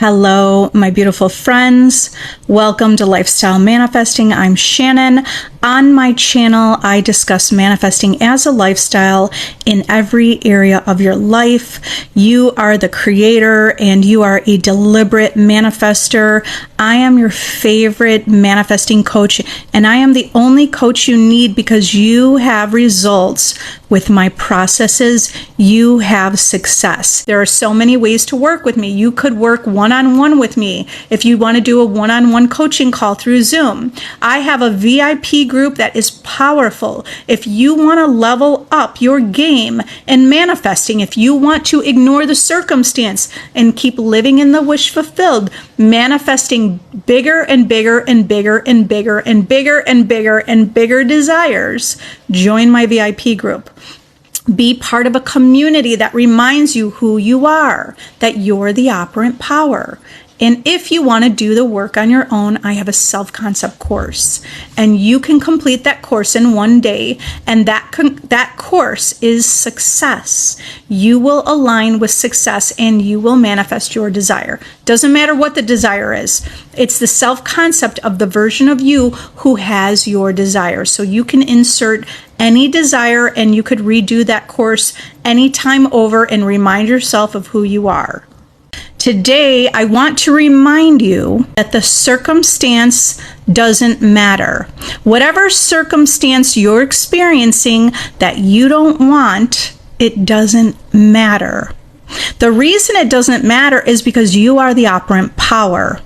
Hello, my beautiful friends. Welcome to Lifestyle Manifesting. I'm Shannon. On my channel, I discuss manifesting as a lifestyle in every area of your life. You are the creator and you are a deliberate manifester. I am your favorite manifesting coach, and I am the only coach you need because you have results with my processes. You have success. There are so many ways to work with me. You could work one-on-one with me if you want to do a one-on-one coaching call through Zoom. I have a VIP group that is powerful. If you want to level up your game in manifesting, if you want to ignore the circumstance and keep living in the wish fulfilled, manifesting bigger and bigger and bigger and bigger and bigger and bigger and bigger desires, join my VIP group. Be part of a community that reminds you who you are, that you're the operant power. And if you want to do the work on your own, I have a self-concept course, and you can complete that course in one day, and that course is success. You will align with success and you will manifest your desire. Doesn't matter what the desire is. It's the self-concept of the version of you who has your desire. So you can insert any desire and you could redo that course anytime over and remind yourself of who you are. Today, I want to remind you that the circumstance doesn't matter. Whatever circumstance you're experiencing that you don't want, it doesn't matter. The reason it doesn't matter is because you are the operant power.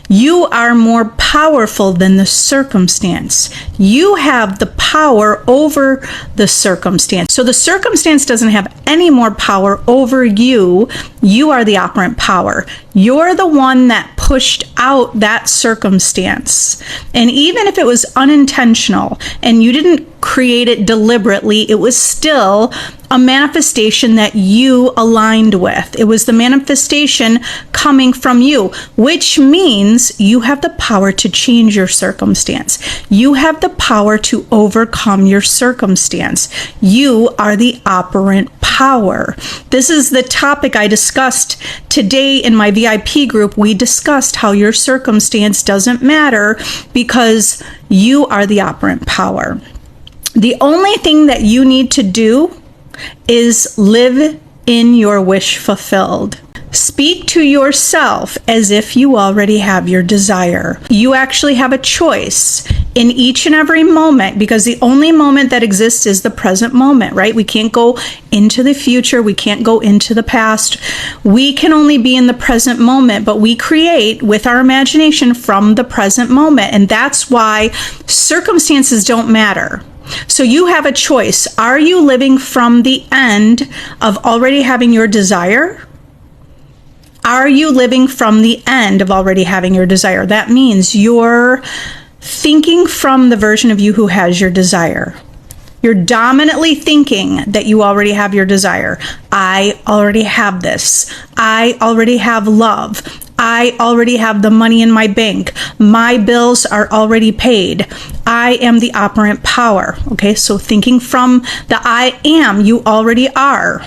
You are more powerful than the circumstance. You have the power over the circumstance. So the circumstance doesn't have any more power over you. You are the operant power. You're the one that pushed out that circumstance. And even if it was unintentional and you didn't create it deliberately, it was still a manifestation that you aligned with. It was the manifestation coming from you, which means you have the power to change your circumstance. You have the power to overcome your circumstance. You are the operant power. This is the topic I discussed today in my VIP group. We discussed how your circumstance doesn't matter because you are the operant power. The only thing that you need to do is live in your wish fulfilled. Speak to yourself as if you already have your desire. You actually have a choice in each and every moment, because the only moment that exists is the present moment, right? We can't go into the future. We can't go into the past. We can only be in the present moment, but we create with our imagination from the present moment. And that's why circumstances don't matter. So you have a choice. Are you living from the end of already having your desire? Are you living from the end of already having your desire? That means you're thinking from the version of you who has your desire. You're dominantly thinking that you already have your desire. I already have this. I already have love. I already have the money in my bank. My bills are already paid. I am the operant power. Okay, so thinking from the I am, you already are.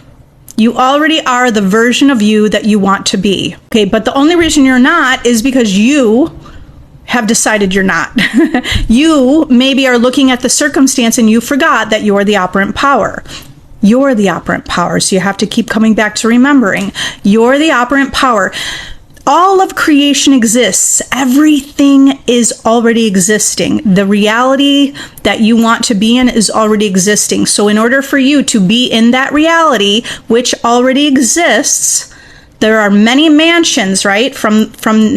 You already are the version of you that you want to be. Okay, but the only reason you're not is because you have decided you're not. You maybe are looking at the circumstance and you forgot that you're the operant power. You're the operant power, so you have to keep coming back to remembering. You're the operant power. All of creation exists. Everything is already existing. The reality that you want to be in is already existing. So in order for you to be in that reality, which already exists, there are many mansions, right? From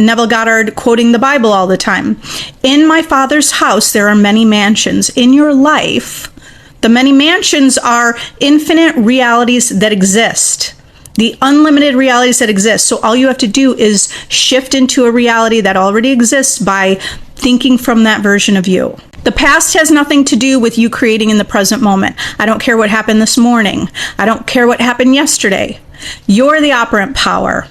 Neville Goddard quoting the Bible all the time. In my Father's house, there are many mansions. In your life, the many mansions are infinite realities that exist. The unlimited realities that exist. So all you have to do is shift into a reality that already exists by thinking from that version of you. The past has nothing to do with you creating in the present moment. I don't care what happened this morning. I don't care what happened yesterday. You're the operant power.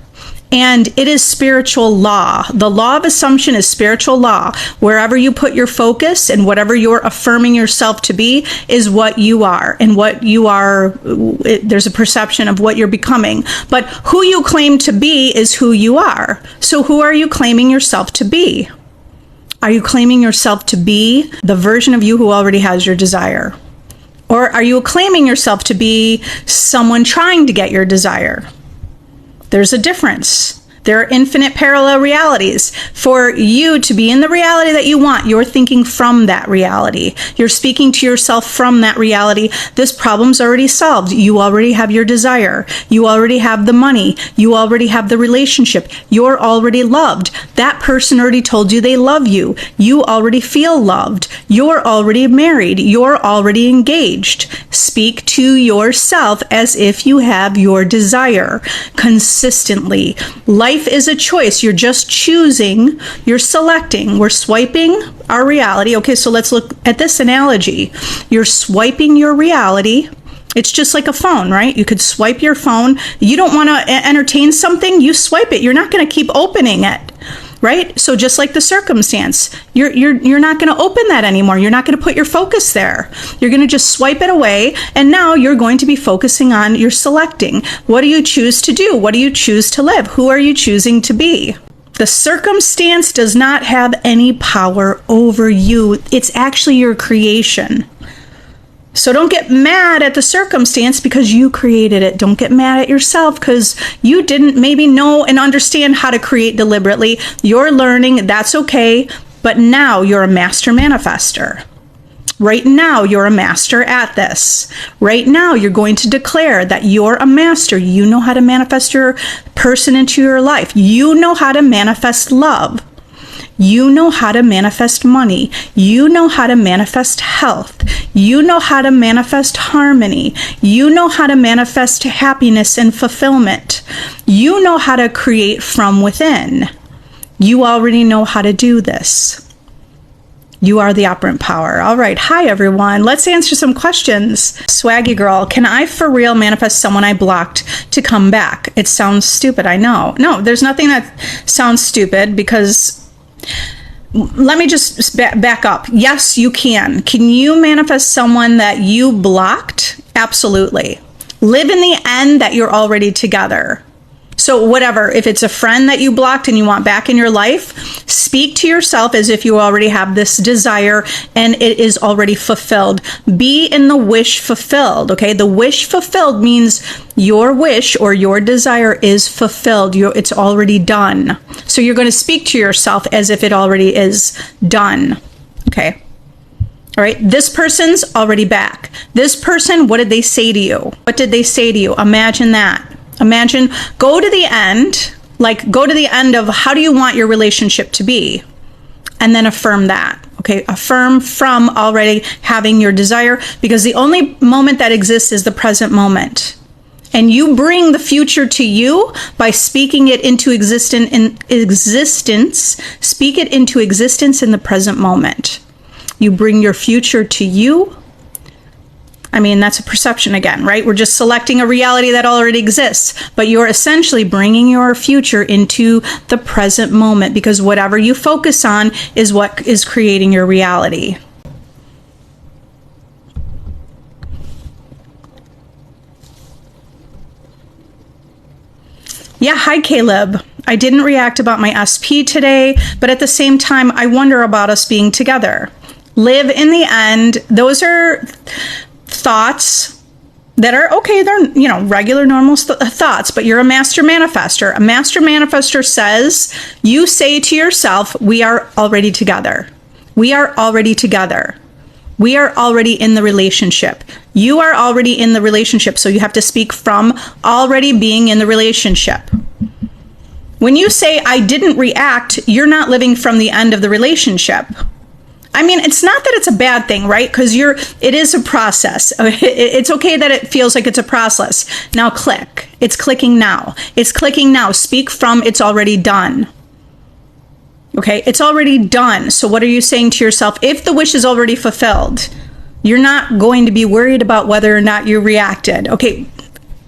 And it is spiritual law. The law of assumption is spiritual law. Wherever you put your focus and whatever you're affirming yourself to be is what you are. And what you are, there's a perception of what you're becoming. But who you claim to be is who you are. So who are you claiming yourself to be? Are you claiming yourself to be the version of you who already has your desire? Or are you claiming yourself to be someone trying to get your desire? There's a difference. There are infinite parallel realities. For you to be in the reality that you want, you're thinking from that reality. You're speaking to yourself from that reality. This problem's already solved. You already have your desire. You already have the money. You already have the relationship. You're already loved. That person already told you they love you. You already feel loved. You're already married. You're already engaged. Speak to yourself as if you have your desire consistently. Life is a choice. You're just choosing, you're selecting. We're swiping our reality. Okay, so let's look at this analogy. You're swiping your reality. It's just like a phone, right? You could swipe your phone. You don't want to entertain something, you swipe it. You're not going to keep opening it, right? So just like the circumstance, you're not going to open that anymore. You're not going to put your focus there. You're going to just swipe it away. And now you're going to be focusing on your selecting. What do you choose to do? What do you choose to live? Who are you choosing to be? The circumstance does not have any power over you. It's actually your creation. So don't get mad at the circumstance because you created it. Don't get mad at yourself because you didn't maybe know and understand how to create deliberately. You're learning, that's okay, but now you're a master manifester. Right now, you're a master at this. Right now, you're going to declare that you're a master. You know how to manifest your person into your life. You know how to manifest love. You know how to manifest money. You know how to manifest health. You know how to manifest harmony. You know how to manifest happiness and fulfillment. You know how to create from within. You already know how to do this. You are the operant power. All right. Hi, everyone. Let's answer some questions. Swaggy girl, can I for real manifest someone I blocked to come back? It sounds stupid. I know. No, there's nothing that sounds stupid because let me just back up. Yes, you can. Can you manifest someone that you blocked? Absolutely. Live in the end that you're already together. So whatever, if it's a friend that you blocked and you want back in your life, speak to yourself as if you already have this desire and it is already fulfilled. Be in the wish fulfilled, okay? The wish fulfilled means your wish or your desire is fulfilled. It's already done. So you're going to speak to yourself as if it already is done, okay? All right, this person's already back. This person, what did they say to you? What did they say to you? Imagine that. Imagine, go to the end, go to the end of how do you want your relationship to be? And then affirm that, okay? Affirm from already having your desire because the only moment that exists is the present moment. And you bring the future to you by speaking it into existence, speak it into existence in the present moment. You bring your future to you. I mean, that's a perception again, right? We're just selecting a reality that already exists, but you're essentially bringing your future into the present moment because whatever you focus on is what is creating your reality. Yeah, hi, Caleb. I didn't react about my SP today, but at the same time, I wonder about us being together. Live in the end. Those are thoughts that are okay, they're regular normal thoughts, but you're a master manifester. A master manifester says, you say to yourself, we are already together. We are already together. We are already in the relationship. You are already in the relationship, so you have to speak from already being in the relationship. When you say I didn't react, you're not living from the end of the relationship. I mean, it's not that it's a bad thing, right? Because it is a process. It's okay that it feels like it's a process. Now click. It's clicking now. It's clicking now. Speak from it's already done. Okay, it's already done. So what are you saying to yourself? If the wish is already fulfilled, you're not going to be worried about whether or not you reacted. Okay,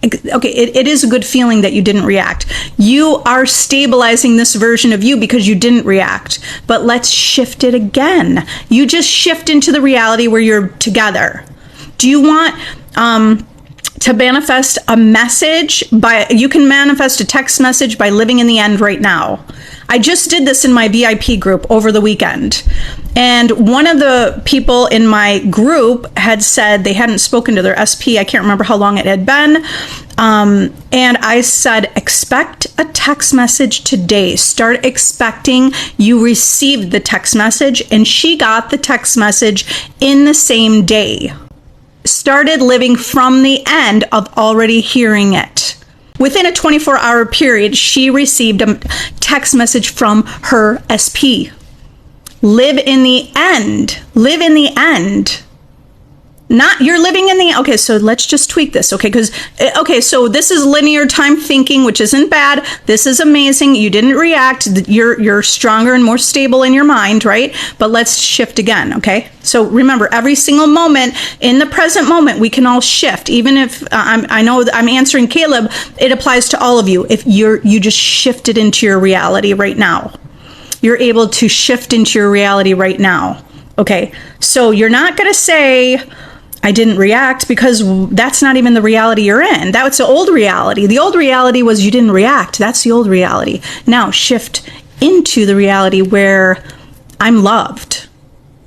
okay, it is a good feeling that you didn't react. You are stabilizing this version of you because you didn't react. But let's shift it again. You just shift into the reality where you're together. Do you want to manifest a message you can manifest a text message by living in the end right now. I just did this in my VIP group over the weekend. And one of the people in my group had said they hadn't spoken to their SP. I can't remember how long it had been. And I said, expect a text message today. Start expecting you received the text message. And she got the text message in the same day. Started living from the end of already hearing it. Within a 24-hour period, she received a text message from her SP. Live in the end. Live in the end. Not you're living in the, okay, so let's just tweak this, okay? So this is linear time thinking, which isn't bad. This is amazing. You didn't react. You're stronger and more stable in your mind, right? But let's shift again, okay? So remember, every single moment, in the present moment, we can all shift. Even if I know I'm answering Caleb, it applies to all of you. If you just shifted into your reality right now. You're able to shift into your reality right now. Okay, so you're not going to say, I didn't react, because that's not even the reality you're in. That's the old reality. The old reality was you didn't react. That's the old reality. Now shift into the reality where I'm loved.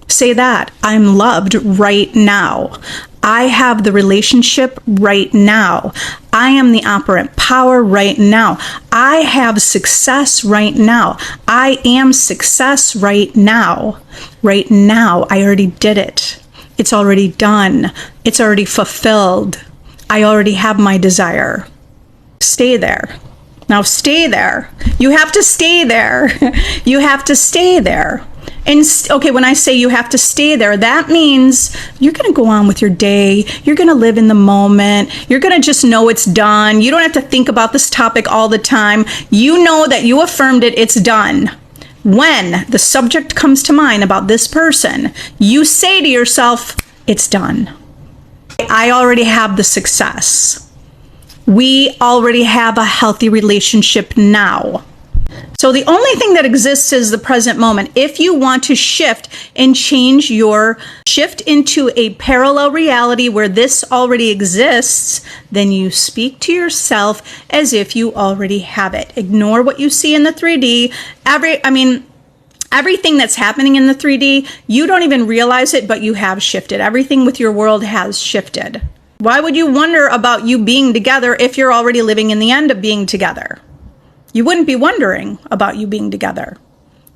Say that. I'm loved right now. I have the relationship right now. I am the operant power right now. I have success right now. I am success right now. Right now. I already did it. It's already done. It's already fulfilled. I already have my desire. Stay there. Now stay there. You have to stay there. You have to stay there. And okay, when I say you have to stay there, that means you're going to go on with your day. You're going to live in the moment. You're going to just know it's done. You don't have to think about this topic all the time. You know that you affirmed it. It's done. When the subject comes to mind about this person, you say to yourself, it's done. I already have the success. We already have a healthy relationship now. So the only thing that exists is the present moment. If you want to shift and shift into a parallel reality where this already exists, then you speak to yourself as if you already have it. Ignore what you see in the 3D. Everything that's happening in the 3D, you don't even realize it, but you have shifted. Everything with your world has shifted. Why would you wonder about you being together if you're already living in the end of being together? You wouldn't be wondering about you being together.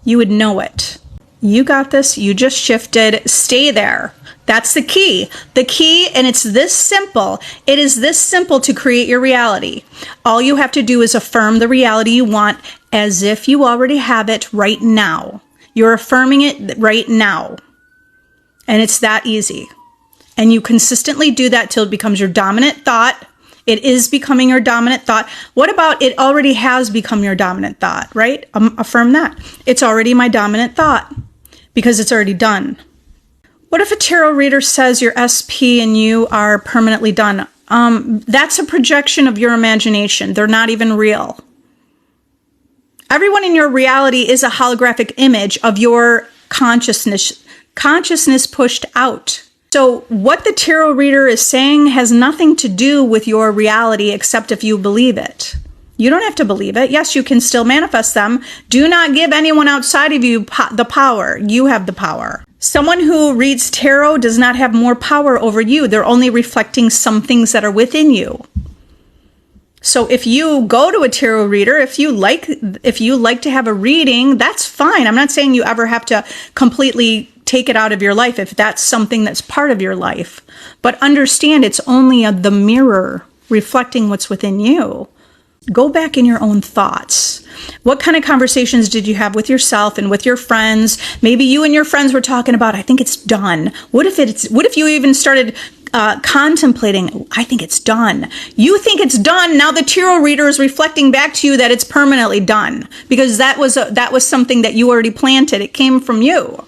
You would know it. You got this. You just shifted. Stay there. That's the key. The key, and it's this simple. It is this simple to create your reality. All you have to do is affirm the reality you want as if you already have it right now. You're affirming it right now. And it's that easy. And you consistently do that till it becomes your dominant thought. It is becoming your dominant thought. What about it already has become your dominant thought, right? Affirm that. It's already my dominant thought because it's already done. What if a tarot reader says your SP and you are permanently done? That's a projection of your imagination. They're not even real. Everyone in your reality is a holographic image of your consciousness pushed out. So what the tarot reader is saying has nothing to do with your reality except if you believe it. You don't have to believe it. Yes, you can still manifest them. Do not give anyone outside of you the power. You have the power. Someone who reads tarot does not have more power over you. They're only reflecting some things that are within you. So if you go to a tarot reader, if you like to have a reading, that's fine. I'm not saying you ever have to completely take it out of your life if that's something that's part of your life. But understand it's only the mirror reflecting what's within you. Go back in your own thoughts. What kind of conversations did you have with yourself and with your friends? Maybe you and your friends were talking about, I think it's done. What if you even started contemplating, I think it's done. You think it's done. Now the tarot reader is reflecting back to you that it's permanently done because that was something that you already planted. It came from you.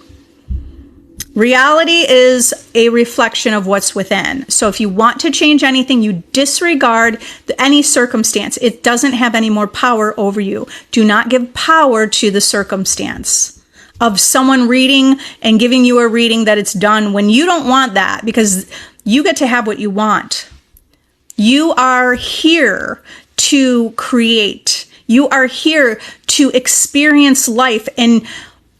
Reality is a reflection of what's within. So if you want to change anything, you disregard any circumstance. It doesn't have any more power over you. Do not give power to the circumstance of someone reading and giving you a reading that it's done when you don't want that, because you get to have what you want. You are here to create. You are here to experience life and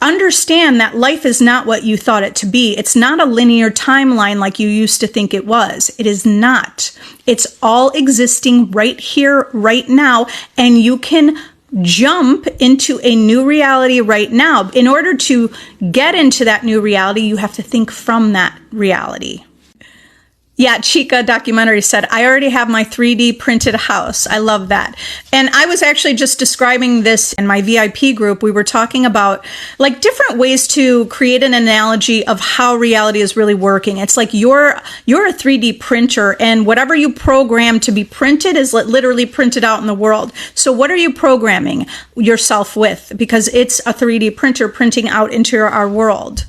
understand that life is not what you thought it to be. It's not a linear timeline like you used to think it was. It is not. It's all existing right here, right now, and you can jump into a new reality right now. In order to get into that new reality, you have to think from that reality. Yeah, Chica Documentary said, I already have my 3D printed house. I love that. And I was actually just describing this in my VIP group. We were talking about like different ways to create an analogy of how reality is really working. It's like you're a 3D printer, and whatever you program to be printed is literally printed out in the world. So what are you programming yourself with? Because it's a 3D printer printing out into our world.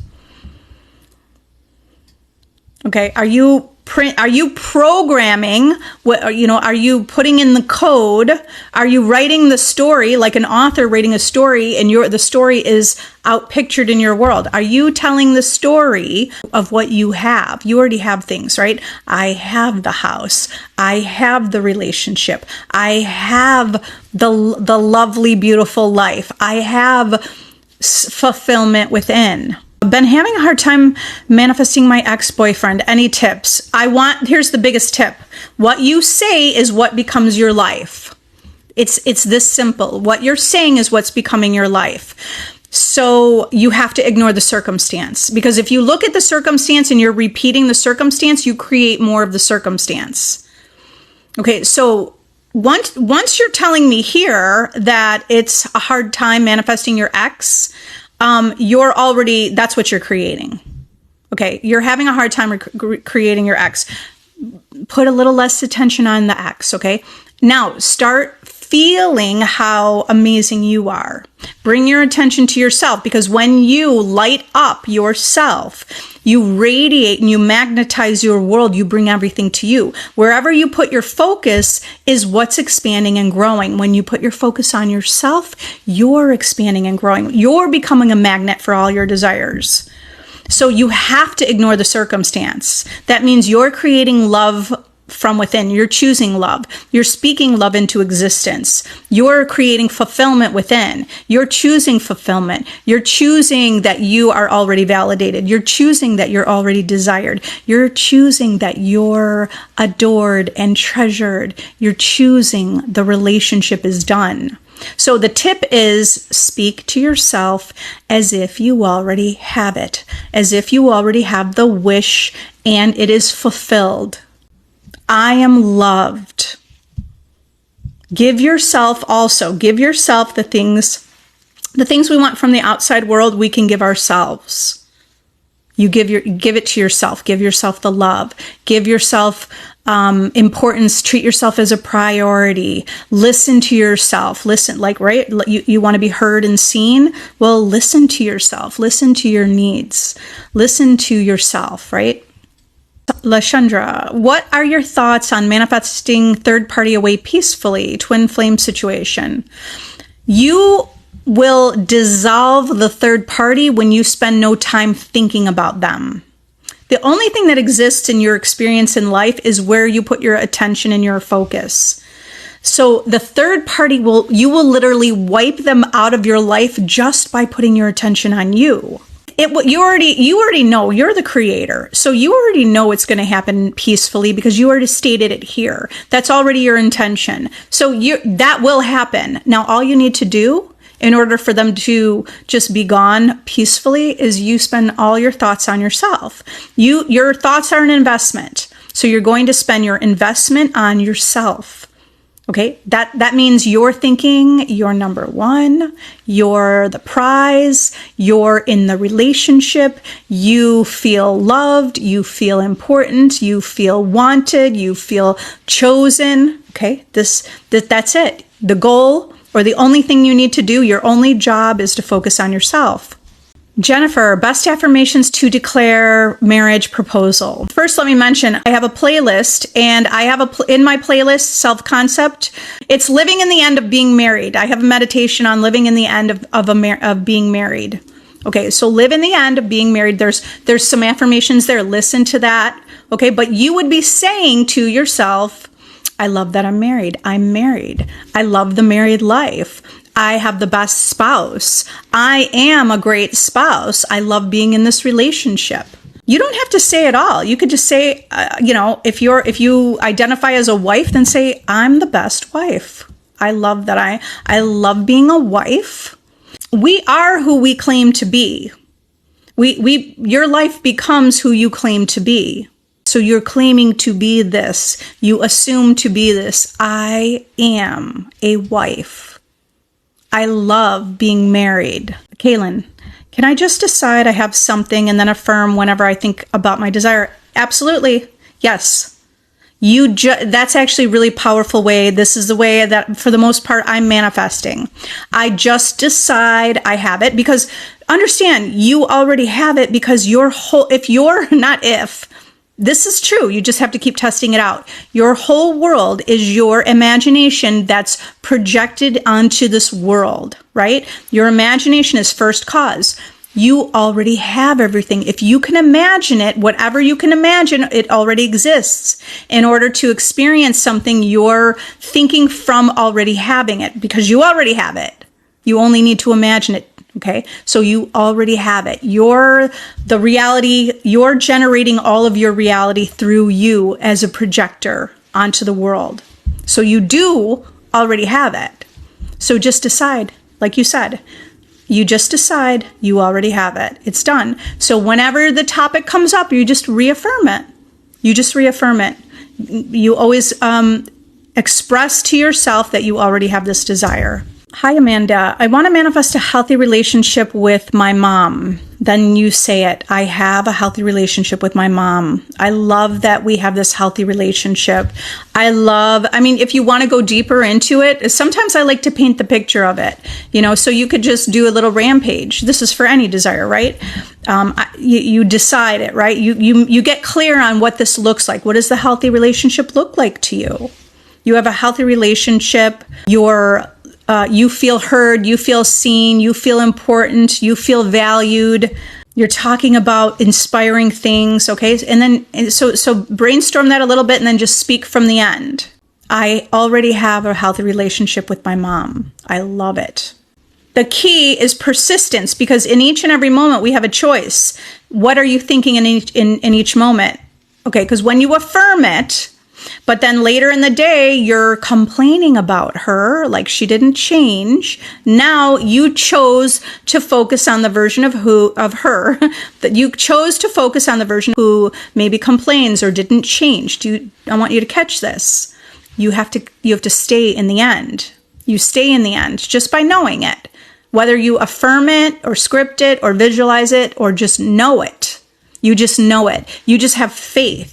Okay, are you programming what, are you putting in the code? Are you writing the story like an author writing a story, and the story is out pictured in your world? Are you telling the story of what you have? You already have things, right? I have the house. I have the relationship. I have the lovely, beautiful life. I have fulfillment within. Been having a hard time manifesting my ex-boyfriend. Any tips? Here's the biggest tip. What you say is what becomes your life. It's this simple. What you're saying is what's becoming your life. So you have to ignore the circumstance, because if you look at the circumstance and you're repeating the circumstance, you create more of the circumstance. Okay, so once you're telling me here that it's a hard time manifesting your ex, that's what you're creating. Okay. You're having a hard time creating your ex. Put a little less attention on the ex. Okay. Now start feeling how amazing you are. Bring your attention to yourself, because when you light up yourself, you radiate and you magnetize your world. You bring everything to you. Wherever you put your focus is what's expanding and growing. When you put your focus on yourself, you're expanding and growing. You're becoming a magnet for all your desires. So you have to ignore the circumstance. That means you're creating love from within. You're choosing love. You're speaking love into existence. You're creating fulfillment within. You're choosing fulfillment. You're choosing that you are already validated. You're choosing that you're already desired. You're choosing that you're adored and treasured. You're choosing the relationship is done. So the tip is speak to yourself as if you already have it, as if you already have the wish and it is fulfilled. I am loved. Give yourself the things we want from the outside world, we can give ourselves. You give it to yourself. Give yourself the love. Give yourself importance. Treat yourself as a priority. Listen to yourself. Listen, right? You want to be heard and seen? Well, listen to yourself. Listen to your needs. Listen to yourself, right? Lashandra, what are your thoughts on manifesting third party away peacefully, twin flame situation? You will dissolve the third party when you spend no time thinking about them. The only thing that exists in your experience in life is where you put your attention and your focus. So the third party you will literally wipe them out of your life just by putting your attention on you. You already know you're the creator. So you already know it's going to happen peacefully because you already stated it here. That's already your intention. So that will happen. Now, all you need to do in order for them to just be gone peacefully is you spend all your thoughts on yourself. Your thoughts are an investment. So you're going to spend your investment on yourself. Okay, that means you're thinking you're number one, you're the prize, you're in the relationship, you feel loved, you feel important, you feel wanted, you feel chosen. Okay, that's it. The goal, or the only thing you need to do, your only job is to focus on yourself. Jennifer, best affirmations to declare marriage proposal. First, let me mention I have a playlist, and I have in my playlist self-concept. It's living in the end of being married. I have a meditation on living in the end of being married. Okay, so live in the end of being married. There's some affirmations there. Listen to that. Okay, but you would be saying to yourself, I love that I'm married. I'm married. I love the married life. I have the best spouse. I am a great spouse. I love being in this relationship. You don't have to say it all. You could just say, if you identify as a wife, then say, I'm the best wife. I love that I love being a wife. We are who we claim to be. Your life becomes who you claim to be. So you're claiming to be this. You assume to be this. I am a wife. I love being married. Kaylin, can I just decide I have something and then affirm whenever I think about my desire? Absolutely. Yes. That's actually a really powerful way. This is the way that, for the most part, I'm manifesting. I just decide I have it, because understand, you already have it, because this is true. You just have to keep testing it out. Your whole world is your imagination that's projected onto this world, right? Your imagination is first cause. You already have everything. If you can imagine it, whatever you can imagine, it already exists. In order to experience something, you're thinking from already having it, because you already have it. You only need to imagine it. Okay, so you already have it. You're generating all of your reality through you as a projector onto the world. So you do already have it. So just decide, like you said, you just decide you already have it. It's done. So whenever the topic comes up, you just reaffirm it. You always express to yourself that you already have this desire. Hi, Amanda. I want to manifest a healthy relationship with my mom. Then you say it. I have a healthy relationship with my mom. I love that we have this healthy relationship. If you want to go deeper into it, sometimes I like to paint the picture of it, so you could just do a little rampage. This is for any desire, right? You decide it, right? You get clear on what this looks like. What does the healthy relationship look like to you? You have a healthy relationship. You feel heard, you feel seen, you feel important, you feel valued. You're talking about inspiring things, okay? And then, so brainstorm that a little bit and then just speak from the end. I already have a healthy relationship with my mom. I love it. The key is persistence, because in each and every moment we have a choice. What are you thinking in each moment? Okay, because when you affirm it, but then later in the day, you're complaining about her, like she didn't change. Now you chose to focus on the version of her that you chose to focus on the version who maybe complains or didn't change. I want you to catch this. You have to stay in the end. You stay in the end just by knowing it. Whether you affirm it or script it or visualize it or just know it. You just know it. You just have faith.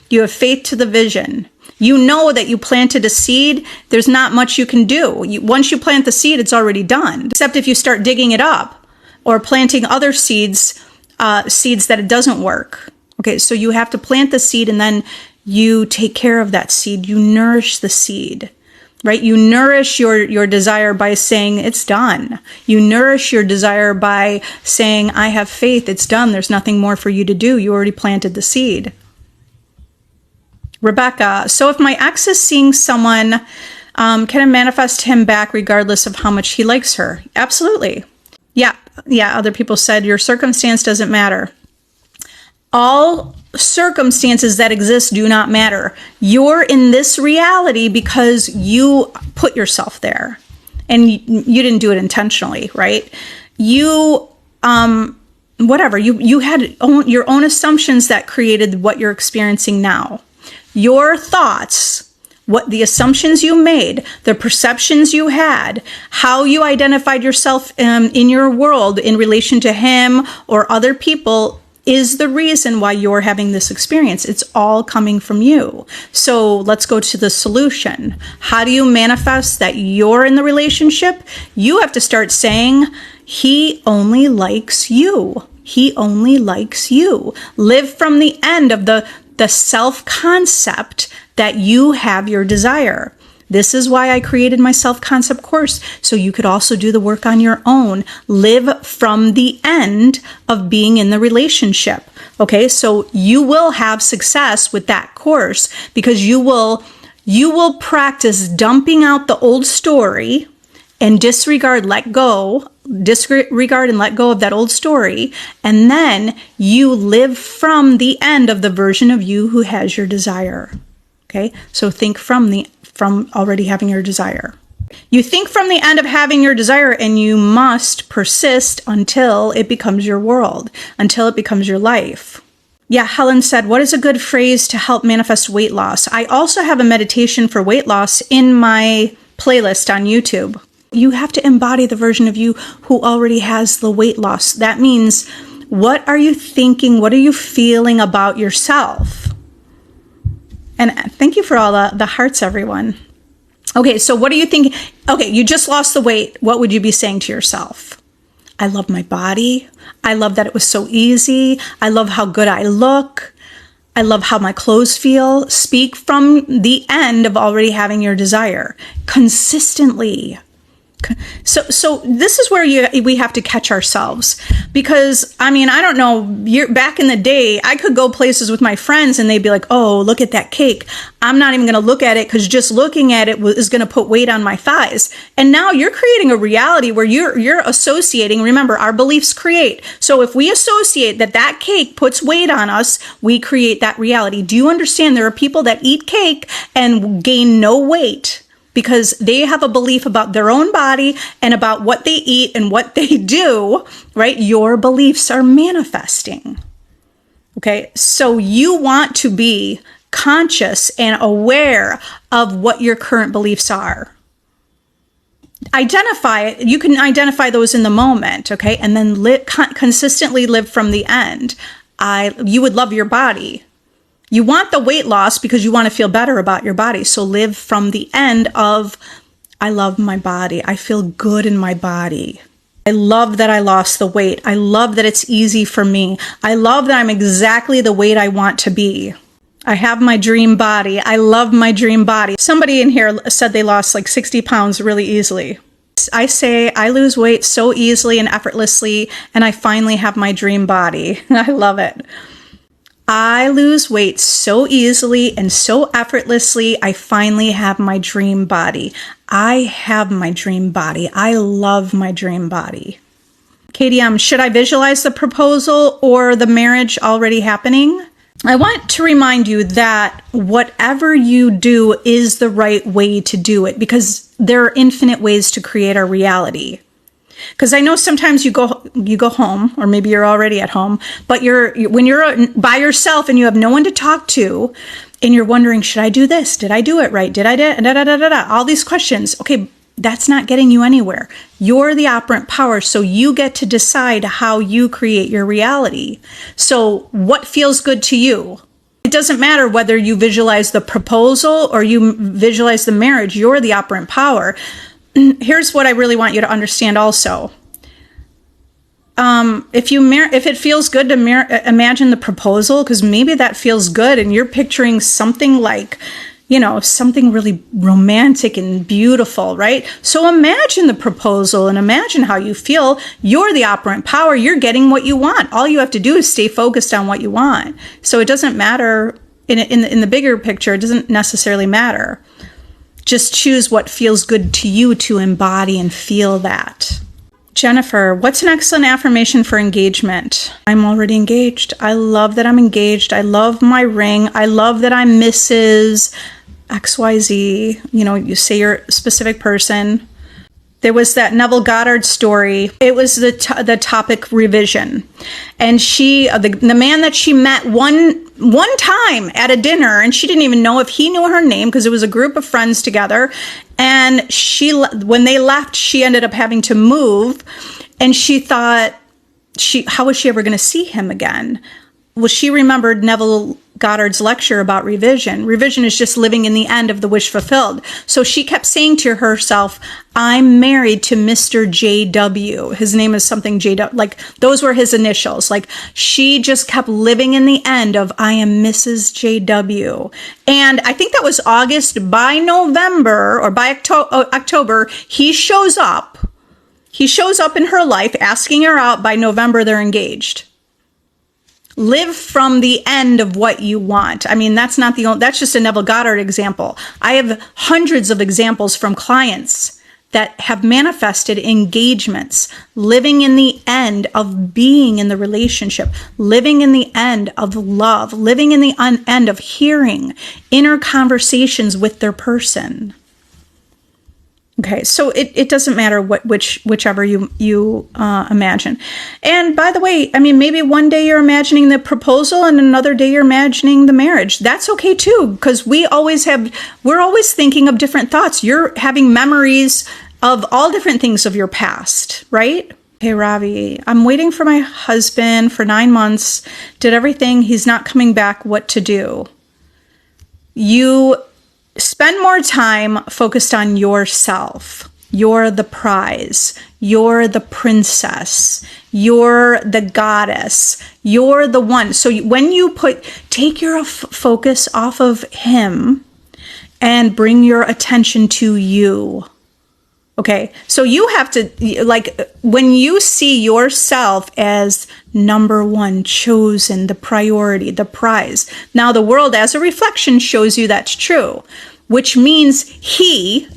You have faith to the vision. You know that you planted a seed. There's not much you can do. Once you plant the seed, it's already done. Except if you start digging it up or planting other seeds that it doesn't work. Okay, so you have to plant the seed and then you take care of that seed. You nourish the seed, right? You nourish your desire by saying it's done. You nourish your desire by saying, I have faith. It's done. There's nothing more for you to do. You already planted the seed. Rebecca, so if my ex is seeing someone, can I manifest him back regardless of how much he likes her? Absolutely. Yeah, other people said your circumstance doesn't matter. All circumstances that exist do not matter. You're in this reality because you put yourself there. And you didn't do it intentionally, right? You had your own assumptions that created what you're experiencing now. Your thoughts, what the assumptions you made, the perceptions you had, how you identified yourself in your world in relation to him or other people, is the reason why you're having this experience. It's all coming from you. So let's go to the solution. How do you manifest that you're in the relationship? You have to start saying, he only likes you. He only likes you. Live from the end of the self-concept that you have your desire. This is why I created my self-concept course, so you could also do the work on your own. Live from the end of being in the relationship. Okay, so you will have success with that course because you will practice dumping out the old story and disregard and let go of that old story. And then you live from the end of the version of you who has your desire. Okay, so think from already having your desire. You think from the end of having your desire, and you must persist until it becomes your world, until it becomes your life. Yeah, Helen said, what is a good phrase to help manifest weight loss? I also have a meditation for weight loss in my playlist on YouTube. You have to embody the version of you who already has the weight loss. That means, what are you thinking? What are you feeling about yourself? And thank you for all the hearts, everyone. Okay, so what are you thinking? Okay, you just lost the weight. What would you be saying to yourself? I love my body. I love that it was so easy. I love how good I look. I love how my clothes feel. Speak from the end of already having your desire consistently. So this is where we have to catch ourselves, because I mean, I don't know, back in the day, I could go places with my friends and they'd be like, oh, look at that cake. I'm not even going to look at it because just looking at it is going to put weight on my thighs. And now you're creating a reality where you're associating. Remember, our beliefs create. So if we associate that cake puts weight on us, we create that reality. Do you understand? There are people that eat cake and gain no weight, because they have a belief about their own body and about what they eat and what they do, right? Your beliefs are manifesting. Okay, so you want to be conscious and aware of what your current beliefs are. Identify it. You can identify those in the moment, okay? And then consistently live from the end. You would love your body. You want the weight loss because you want to feel better about your body. So live from the end of, I love my body. I feel good in my body. I love that I lost the weight. I love that it's easy for me. I love that I'm exactly the weight I want to be. I have my dream body. I love my dream body. Somebody in here said they lost like 60 pounds really easily. I say I lose weight so easily and effortlessly, and I finally have my dream body. I love it. I lose weight so easily and so effortlessly. I finally have my dream body. I have my dream body. I love my dream body. KDM, should I visualize the proposal or the marriage already happening? I want to remind you that whatever you do is the right way to do it, because there are infinite ways to create our reality. Because I know sometimes you go home, or maybe you're already at home, but when you're by yourself and you have no one to talk to, and you're wondering, should I do this? Did I do it right? Did I do it? All these questions. Okay, that's not getting you anywhere. You're the operant power, so you get to decide how you create your reality. So what feels good to you? It doesn't matter whether you visualize the proposal or you visualize the marriage. You're the operant power. Here's what I really want you to understand also. If it feels good to imagine the proposal, because maybe that feels good and you're picturing something like, something really romantic and beautiful, right? So imagine the proposal and imagine how you feel. You're the operant power. You're getting what you want. All you have to do is stay focused on what you want. So it doesn't matter in the bigger picture. It doesn't necessarily matter. Just choose what feels good to you to embody and feel that. Jennifer, what's an excellent affirmation for engagement? I'm already engaged. I love that I'm engaged. I love my ring. I love that I'm Mrs. XYZ. You say you're a specific person. There was that Neville Goddard story. It was the topic revision. And the man that she met one time at a dinner, and she didn't even know if he knew her name because it was a group of friends together. And when they left, she ended up having to move. And she thought, how was she ever going to see him again? Well, she remembered Neville Goddard's lecture about revision. Revision is just living in the end of the wish fulfilled. So she kept saying to herself, I'm married to Mr. JW. His name is something JW, like those were his initials. Like she just kept living in the end of I am Mrs. JW. And I think that was August. By November or by October, he shows up. He shows up in her life asking her out. By November, they're engaged. Live from the end of what you want. I mean, that's not the only, that's just a Neville Goddard example. I have hundreds of examples from clients that have manifested engagements, living in the end of being in the relationship, living in the end of love, living in the end of hearing inner conversations with their person. Okay, so it doesn't matter whichever you imagine. And by the way, I mean, maybe one day you're imagining the proposal and another day you're imagining the marriage. That's okay too, because we're always thinking of different thoughts. You're having memories of all different things of your past, right? Hey, Ravi, I'm waiting for my husband for 9 months. Did everything. He's not coming back. What to do? You spend more time focused on yourself. You're the prize. You're the princess. You're the goddess. You're the one. So when you take your focus off of him and bring your attention to you. Okay, so you have to, like, when you see yourself as number one, chosen, the priority, the prize. Now the world as a reflection shows you that's true, which means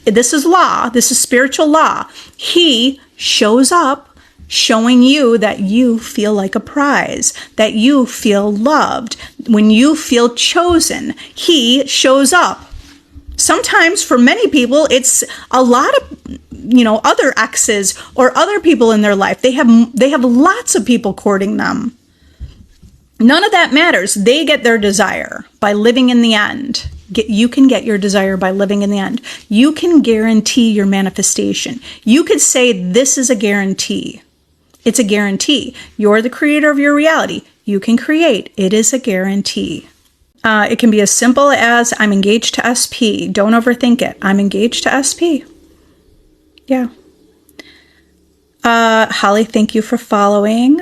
this is law, this is spiritual law. He shows up showing you that you feel like a prize, that you feel loved. When you feel chosen, he shows up. Sometimes for many people, it's a lot of, other exes or other people in their life. They have lots of people courting them. None of that matters. They get their desire by living in the end. You can get your desire by living in the end. You can guarantee your manifestation. You could say this is a guarantee. It's a guarantee. You're the creator of your reality. You can create. It is a guarantee. It can be as simple as I'm engaged to SP. Don't overthink it. I'm engaged to SP. Yeah. Holly, thank you for following.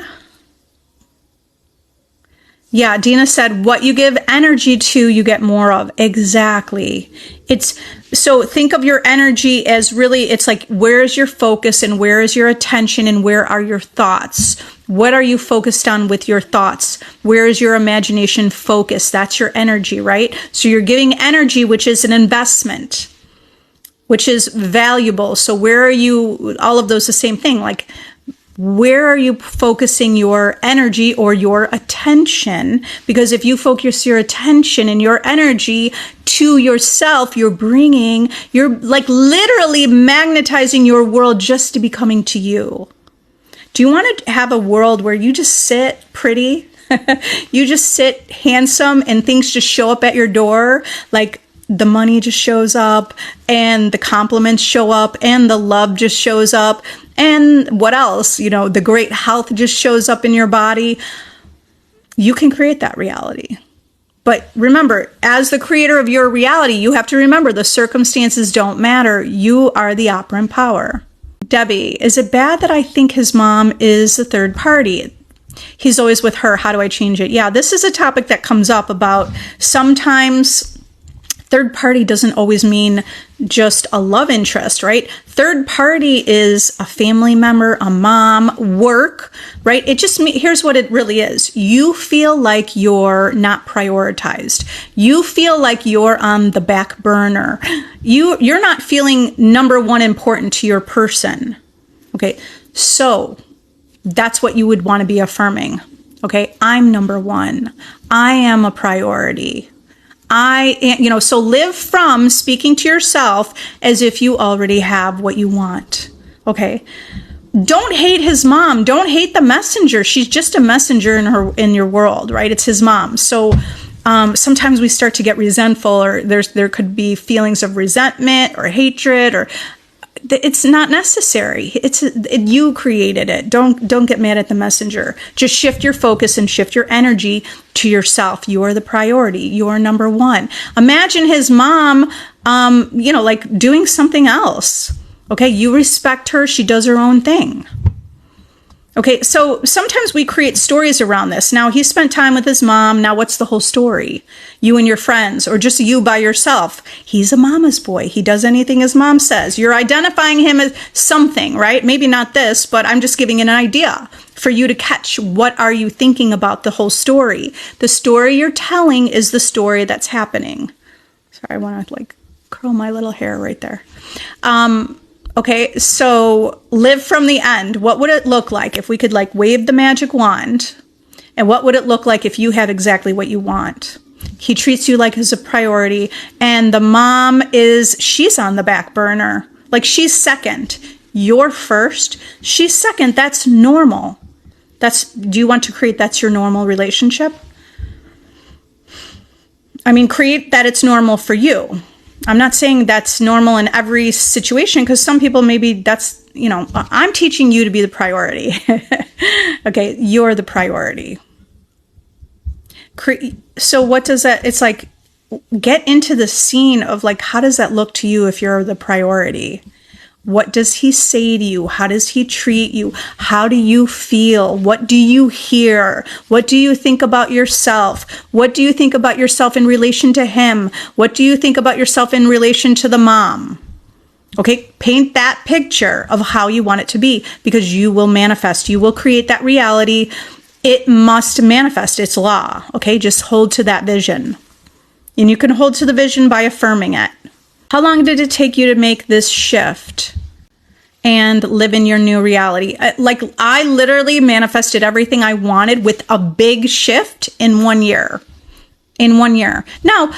Yeah, Dina said, what you give energy to, you get more of. Exactly. So think of your energy as really, it's like, where is your focus and where is your attention and where are your thoughts? What are you focused on with your thoughts? Where is your imagination focused? That's your energy, right? So you're giving energy, which is an investment, which is valuable. So where are you, all of those the same thing, like, where are you focusing your energy or your attention? Because if you focus your attention and your energy to yourself, you're like literally magnetizing your world just to be coming to you. Do you want to have a world where you just sit pretty? You just sit handsome and things just show up at your door? Like the money just shows up and the compliments show up and the love just shows up. And what else? The great health just shows up in your body. You can create that reality. But remember, as the creator of your reality, you have to remember the circumstances don't matter. You are the operant power. Debbie, is it bad that I think his mom is a third party? He's always with her. How do I change it? Yeah, this is a topic that comes up about sometimes third party doesn't always mean just a love interest, right? Third party is a family member, a mom, work, right? Here's what it really is. You feel like you're not prioritized. You feel like you're on the back burner. You're not feeling number one important to your person. Okay. So that's what you would want to be affirming. Okay. I'm number one. I am a priority. So live from speaking to yourself as if you already have what you want. Okay. Don't hate his mom. Don't hate the messenger. She's just a messenger in your world, right? It's his mom. So, sometimes we start to get resentful, or there could be feelings of resentment or hatred, or it's not necessary. You created it. Don't get mad at the messenger. Just shift your focus and shift your energy to yourself. You are the priority. You are number one. Imagine his mom, like doing something else. Okay, you respect her. She does her own thing. Okay, so sometimes we create stories around this. Now, he spent time with his mom. Now, what's the whole story? You and your friends, or just you by yourself. He's a mama's boy. He does anything his mom says. You're identifying him as something, right? Maybe not this, but I'm just giving an idea for you to catch. What are you thinking about the whole story? The story you're telling is the story that's happening. Sorry, I want to curl my little hair right there. Okay, so live from the end. What would it look like if we could wave the magic wand? And what would it look like if you had exactly what you want? He treats you like he's a priority. And the mom she's on the back burner. She's second. You're first. She's second. That's normal. Do you want to create that's your normal relationship? I mean, create that it's normal for you. I'm not saying that's normal in every situation, because some people maybe I'm teaching you to be the priority. Okay, you're the priority. So what does that, it's get into the scene of how does that look to you if you're the priority? What does he say to you? How does he treat you? How do you feel? What do you hear? What do you think about yourself? What do you think about yourself in relation to him? What do you think about yourself in relation to the mom? Okay, paint that picture of how you want it to be, because you will manifest. You will create that reality. It must manifest. It's law. Okay, just hold to that vision. And you can hold to the vision by affirming it. How long did it take you to make this shift and live in your new reality? I literally manifested everything I wanted with a big shift in 1 year. In 1 year. Now,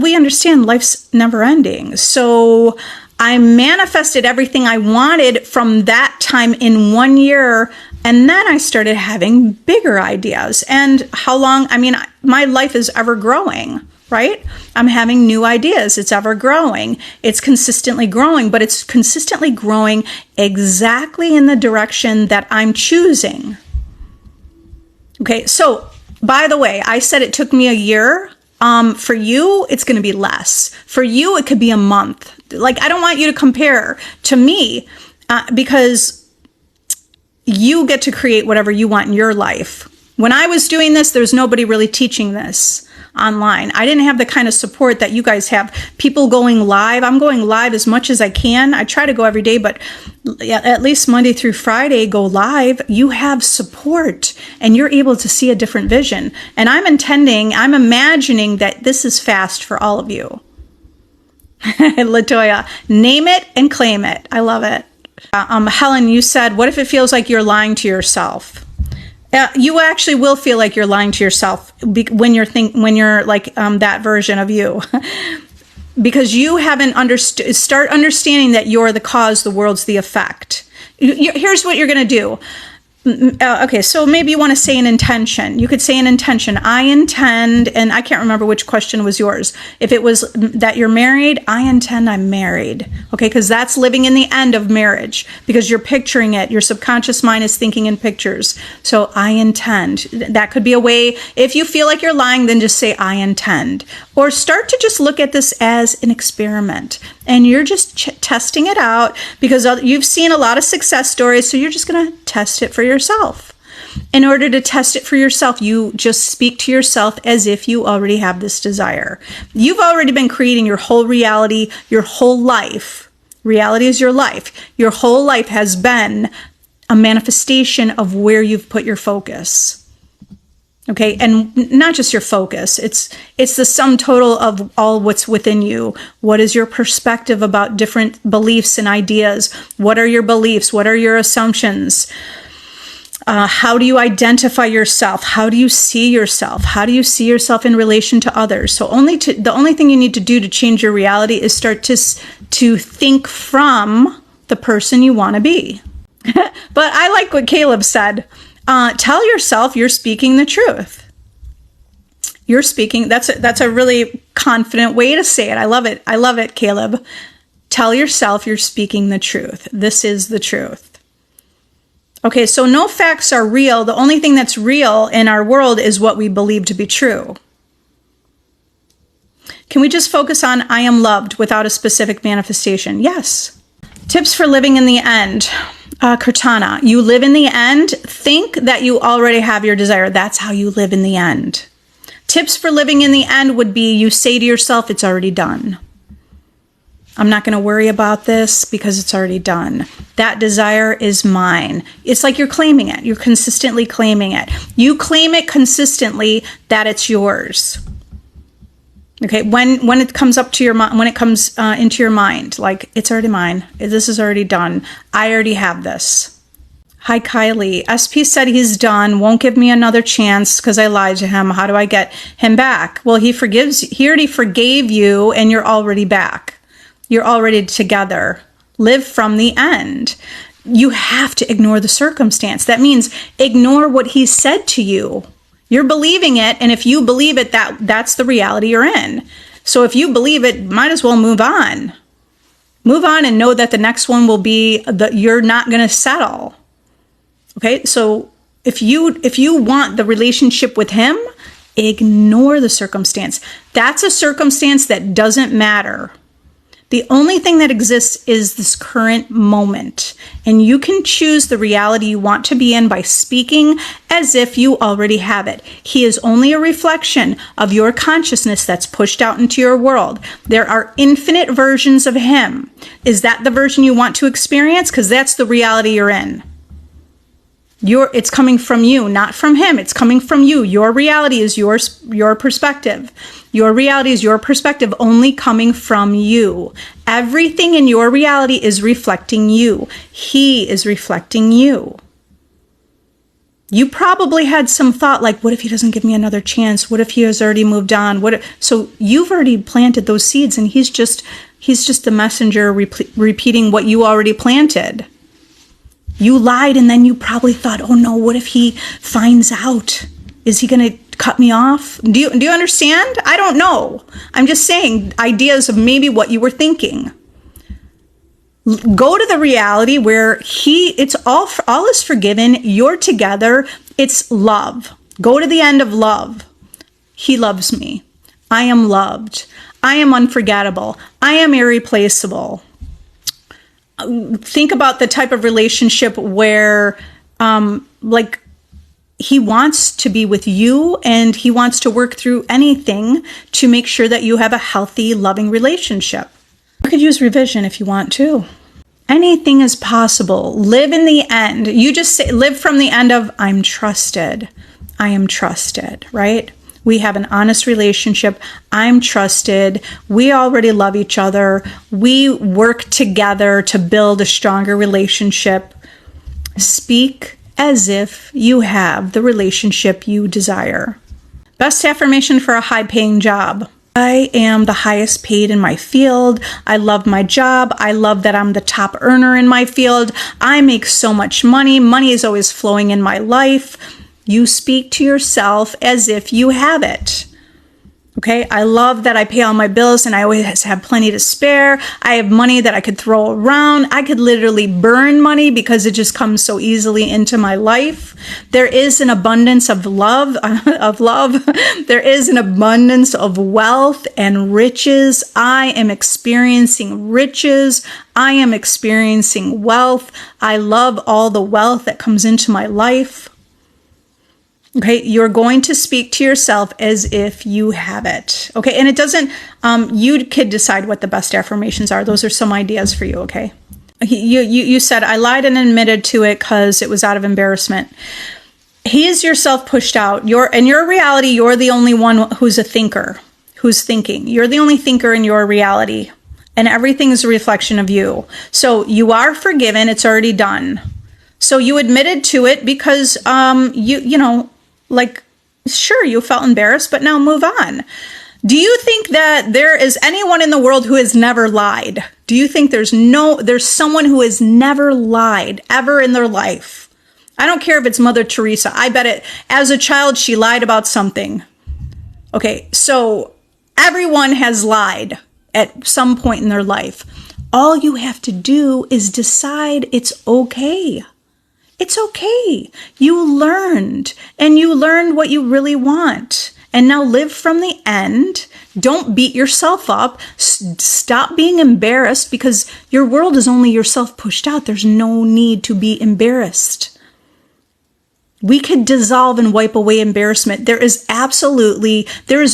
we understand life's never ending. So I manifested everything I wanted from that time in 1 year. And then I started having bigger ideas. And how long? I mean, my life is ever growing. Right? I'm having new ideas. It's ever growing. It's consistently growing, but it's consistently growing exactly in the direction that I'm choosing. Okay. So by the way, I said it took me a year. For you, it's going to be less. For you, it could be a month. I don't want you to compare to me, because you get to create whatever you want in your life. When I was doing this, there's nobody really teaching this online. I didn't have the kind of support that you guys have. People going live. I'm going live as much as I can. I try to go every day, but at least Monday through Friday, go live. You have support and you're able to see a different vision. And I'm imagining that this is fast for all of you. Latoya, name it and claim it. I love it. Helen, you said, what if it feels like you're lying to yourself? You actually will feel like you're lying to yourself when you're that version of you, because you haven't understood. Start understanding that you're the cause, the world's the effect. Here's what you're going to do. Okay, so maybe you want to say an intention. You could say an intention. I intend, and I can't remember which question was yours. If it was that you're married, I intend I'm married. Okay, because that's living in the end of marriage, because you're picturing it. Your subconscious mind is thinking in pictures. So I intend. That could be a way. If you feel like you're lying, then just say I intend. Or start to just look at this as an experiment. And you're just testing it out, because you've seen a lot of success stories. So you're just going to test it for yourself. In order to test it for yourself, you just speak to yourself as if you already have this desire. You've already been creating your whole reality, your whole life. Reality is your life. Your whole life has been a manifestation of where you've put your focus. Okay, and not just your focus. It's the sum total of all what's within you. What is your perspective about different beliefs and ideas? What are your beliefs? What are your assumptions? How do you identify yourself? How do you see yourself? How do you see yourself in relation to others? So the only thing you need to do to change your reality is start to think from the person you want to be. But I like what Caleb said. Tell yourself you're speaking the truth. You're speaking. That's a really confident way to say it. I love it. I love it, Caleb. Tell yourself you're speaking the truth. This is the truth. Okay, so no facts are real. The only thing that's real in our world is what we believe to be true. Can we just focus on I am loved without a specific manifestation? Yes. Tips for living in the end. Kirtana, you live in the end. Think that you already have your desire. That's how you live in the end. Tips for living in the end would be you say to yourself, it's already done. I'm not going to worry about this because it's already done. That desire is mine. It's like you're claiming it. You're consistently claiming it. You claim it consistently that it's yours. Okay, when it comes up to your mind, when it comes into your mind, like it's already mine. This is already done. I already have this. Hi, Kylie. SP said he's done. Won't give me another chance because I lied to him. How do I get him back? Well, he already forgave you, and you're already back. You're already together. Live from the end. You have to ignore the circumstance. That means ignore what he said to you. You're believing it, and if you believe it, that's the reality you're in. So if you believe it, might as well move on. Move on and know that the next one will be that you're not going to settle. Okay, so if you want the relationship with him, ignore the circumstance. That's a circumstance that doesn't matter. The only thing that exists is this current moment, and you can choose the reality you want to be in by speaking as if you already have it. He is only a reflection of your consciousness that's pushed out into your world. There are infinite versions of him. Is that the version you want to experience? Because that's the reality you're in. It's coming from you, not from him. It's coming from you. Your reality is your perspective. Your reality is your perspective only coming from you. Everything in your reality is reflecting you. He is reflecting you. You probably had some thought like, what if he doesn't give me another chance? What if he has already moved on? So you've already planted those seeds, and he's just the messenger repeating what you already planted. You lied, and then you probably thought, oh no, what if he finds out? Is he going to cut me off? Do you understand? I don't know. I'm just saying ideas of maybe what you were thinking. Go to the reality where it's all is forgiven. You're together. It's love. Go to the end of love. He loves me. I am loved. I am unforgettable. I am irreplaceable. Think about the type of relationship where, he wants to be with you, and he wants to work through anything to make sure that you have a healthy, loving relationship. You could use revision if you want to. Anything is possible. Live in the end. You just say, live from the end of, I'm trusted. I am trusted, right? We have an honest relationship. I'm trusted. We already love each other. We work together to build a stronger relationship. Speak as if you have the relationship you desire. Best affirmation for a high-paying job. I am the highest paid in my field. I love my job. I love that I'm the top earner in my field. I make so much money. Money is always flowing in my life. You speak to yourself as if you have it. Okay, I love that I pay all my bills and I always have plenty to spare. I have money that I could throw around. I could literally burn money because it just comes so easily into my life. There is an abundance of love, There is an abundance of wealth and riches. I am experiencing riches. I am experiencing wealth. I love all the wealth that comes into my life. Okay, you're going to speak to yourself as if you have it. Okay, and it doesn't, you could decide what the best affirmations are. Those are some ideas for you, okay? You said, I lied and admitted to it because it was out of embarrassment. He is yourself pushed out. In your reality, you're the only one who's a thinker, who's thinking. You're the only thinker in your reality, and everything is a reflection of you. So you are forgiven. It's already done. So you admitted to it because, sure, you felt embarrassed, but now move on. Do you think that there is anyone in the world who has never lied? Do you think there's someone who has never lied ever in their life? I don't care if it's Mother Teresa. I bet it, as a child, she lied about something. Okay, so everyone has lied at some point in their life. All you have to do is decide it's okay. It's okay. You learned, and you learned what you really want. And now live from the end. Don't beat yourself up. Stop being embarrassed, because your world is only yourself pushed out. There's no need to be embarrassed. We could dissolve and wipe away embarrassment. There is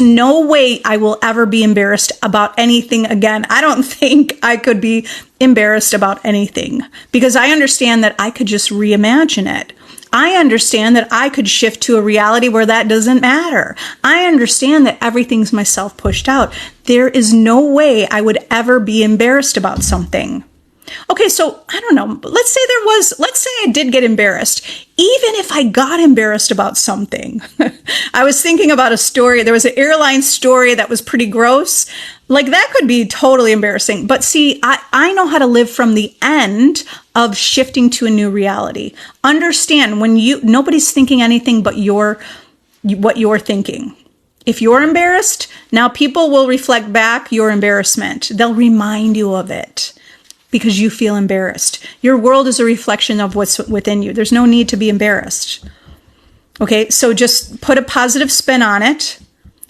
no way I will ever be embarrassed about anything again. I don't think I could be embarrassed about anything, because I understand that I could just reimagine it. I understand that I could shift to a reality where that doesn't matter. I understand that everything's myself pushed out. There is no way I would ever be embarrassed about something. Okay, so I don't know, let's say I did get embarrassed. Even if I got embarrassed about something, I was thinking about a story. There was an airline story that was pretty gross. Like, that could be totally embarrassing. But see, I know how to live from the end of shifting to a new reality. Understand, nobody's thinking anything but what you're thinking. If you're embarrassed, now people will reflect back your embarrassment. They'll remind you of it, because you feel embarrassed. Your world is a reflection of what's within you. There's no need to be embarrassed. Okay, so just put a positive spin on it.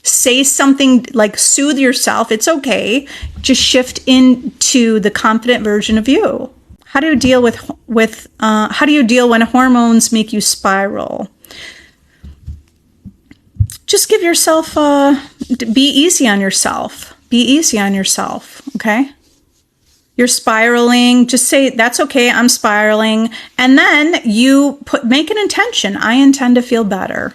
Say something like soothe yourself. It's okay. Just shift into the confident version of you. How do you deal how do you deal when hormones make you spiral? Just give yourself, be easy on yourself. Be easy on yourself, okay? You're spiraling, just say, that's okay, I'm spiraling. And then make an intention. I intend to feel better.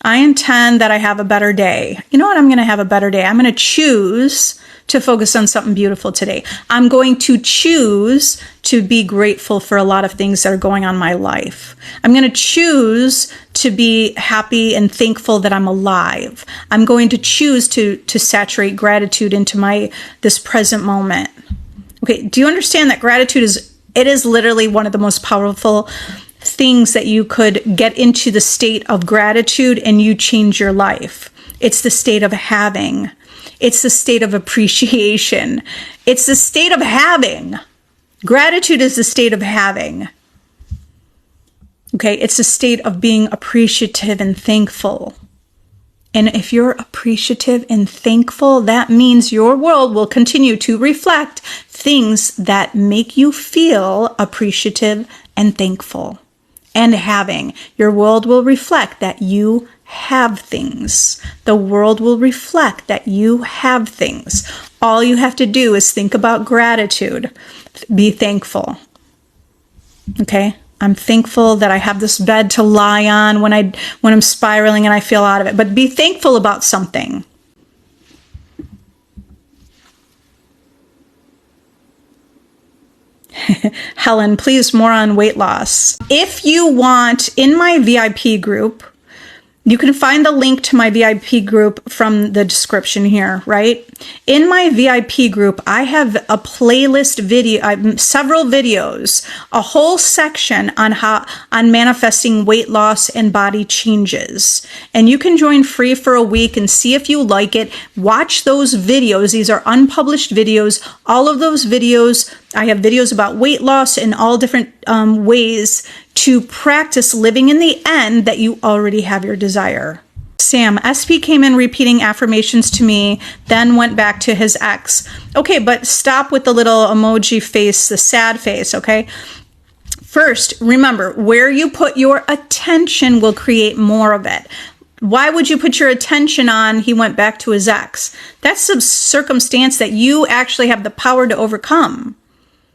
I intend that I have a better day. You know what? I'm going to have a better day. I'm going to choose to focus on something beautiful today. I'm going to choose to be grateful for a lot of things that are going on in my life. I'm going to choose to be happy and thankful that I'm alive. I'm going to choose to saturate gratitude into this present moment. Okay, do you understand that gratitude is literally one of the most powerful things that you could get into the state of gratitude and you change your life? It's the state of having. It's the state of appreciation. It's the state of having. Gratitude is the state of having. Okay, it's the state of being appreciative and thankful. And if you're appreciative and thankful, that means your world will continue to reflect things that make you feel appreciative and thankful and having. Your world will reflect that you have things. The world will reflect that you have things. All you have to do is think about gratitude. Be thankful. Okay? I'm thankful that I have this bed to lie on when I'm spiraling and I feel out of it. But be thankful about something. Helen, please, more on weight loss. If you want, in my VIP group, you can find the link to my VIP group from the description here, right? In my VIP group, I have a playlist video, several videos, a whole section on manifesting weight loss and body changes. And you can join free for a week and see if you like it. Watch those videos. These are unpublished videos. All of those videos, I have videos about weight loss and all different ways to practice living in the end that you already have your desire. Sam, SP came in repeating affirmations to me, then went back to his ex. Okay, but stop with the little emoji face, the sad face, okay? First, remember, where you put your attention will create more of it. Why would you put your attention on he went back to his ex? That's a circumstance that you actually have the power to overcome.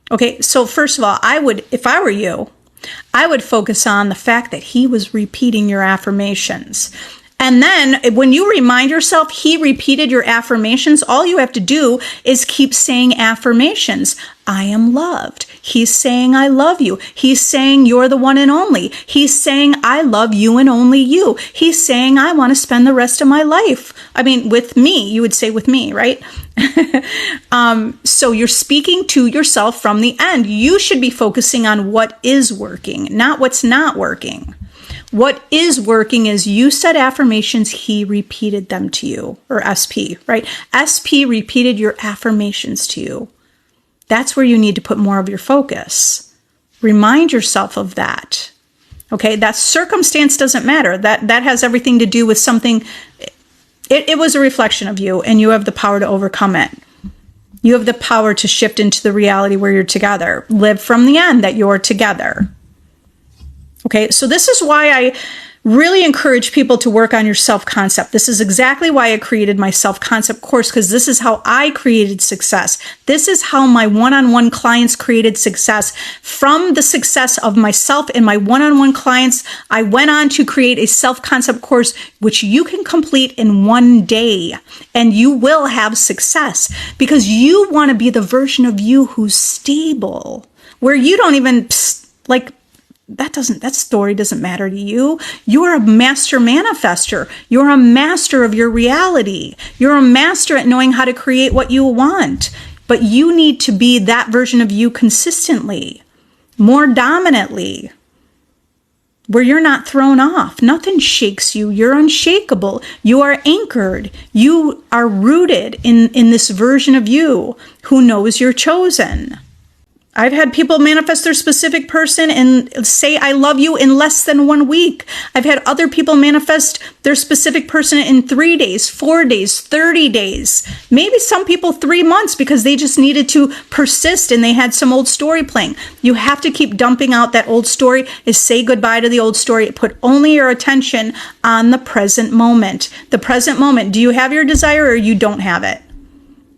Okay, so first of all, if I were you, I would focus on the fact that he was repeating your affirmations. And then when you remind yourself he repeated your affirmations, all you have to do is keep saying affirmations. I am loved. He's saying, I love you. He's saying, you're the one and only. He's saying, I love you and only you. He's saying, I want to spend the rest of my life. I mean, with me, you would say with me, right? So you're speaking to yourself from the end. You should be focusing on what is working, not what's not working. What is working is you said affirmations, he repeated them to you, or SP, right? SP repeated your affirmations to you. That's where you need to put more of your focus. Remind yourself of that. Okay, that circumstance doesn't matter. That has everything to do with something. It was a reflection of you, and you have the power to overcome it. You have the power to shift into the reality where you're together. Live from the end that you're together. Okay, so this is why I really encourage people to work on your self-concept. This is exactly why I created my self-concept course, because this is how I created success. This is how my one-on-one clients created success. From the success of myself and my one-on-one clients, I went on to create a self-concept course, which you can complete in one day, and you will have success because you want to be the version of you who's stable, where you don't even that story doesn't matter to you. You're a master manifester. You're a master of your reality. You're a master at knowing how to create what you want. But you need to be that version of you consistently, more dominantly, where you're not thrown off. Nothing shakes you. You're unshakable. You are anchored. You are rooted in this version of you who knows you're chosen. I've had people manifest their specific person and say, I love you in less than 1 week. I've had other people manifest their specific person in 3 days, 4 days, 30 days, maybe some people 3 months because they just needed to persist and they had some old story playing. You have to keep dumping out that old story, is say goodbye to the old story. Put only your attention on the present moment. The present moment. Do you have your desire or you don't have it?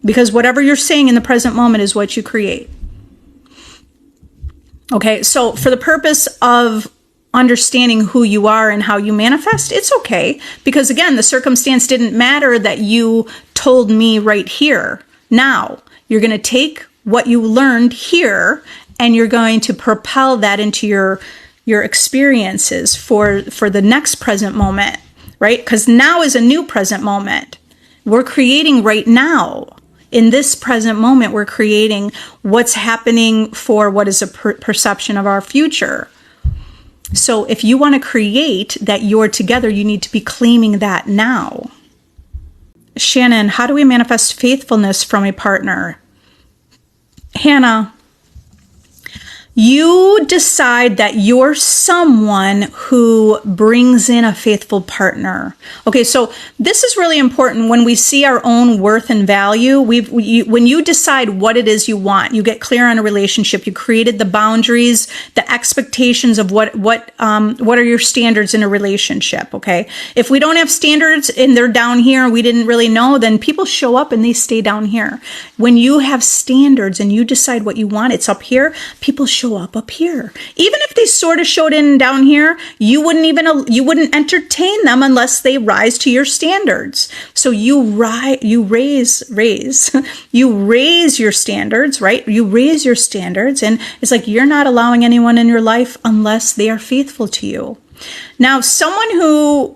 Because whatever you're saying in the present moment is what you create. Okay, so for the purpose of understanding who you are and how you manifest, it's okay. Because again, the circumstance didn't matter that you told me right here. Now, you're going to take what you learned here and you're going to propel that into your experiences for the next present moment, right? Because now is a new present moment. We're creating right now. In this present moment, we're creating what's happening for what is a perception of our future. So if you want to create that you're together, you need to be claiming that now. Shannon, how do we manifest faithfulness from a partner? Hannah, you decide that you're someone who brings in a faithful partner. Okay, so this is really important when we see our own worth and value. When you decide what it is you want, you get clear on a relationship. You created the boundaries, the expectations of what are your standards in a relationship. Okay, if we don't have standards and they're down here and we didn't really know, then people show up and they stay down here. When you have standards and you decide what you want, it's up here. People show up here. Even if they sort of showed in down here, you wouldn't entertain them unless they rise to your standards. So you raise your standards, right? You raise your standards, and it's like you're not allowing anyone in your life unless they are faithful to you. Now, someone who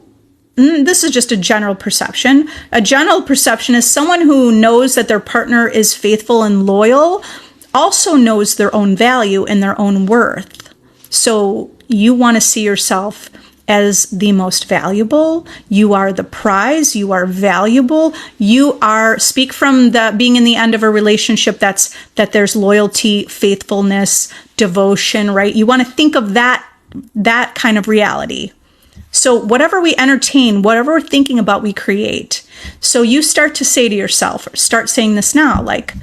this is just a general perception. A general perception is someone who knows that their partner is faithful and loyal, also knows their own value and their own worth. So you want to see yourself as the most valuable. You are the prize. You are valuable. You are, speak from the being in the end of a relationship, that there's loyalty, faithfulness, devotion, right? You want to think of that kind of reality. So whatever we entertain, whatever we're thinking about, we create. So you start to say to yourself, or start saying this now, like,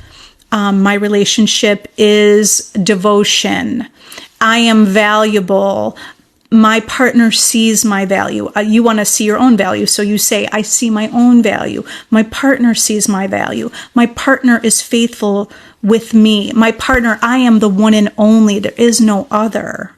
my relationship is devotion. I am valuable. My partner sees my value. You want to see your own value. So you say, I see my own value. My partner sees my value. My partner is faithful with me. My partner, I am the one and only. There is no other.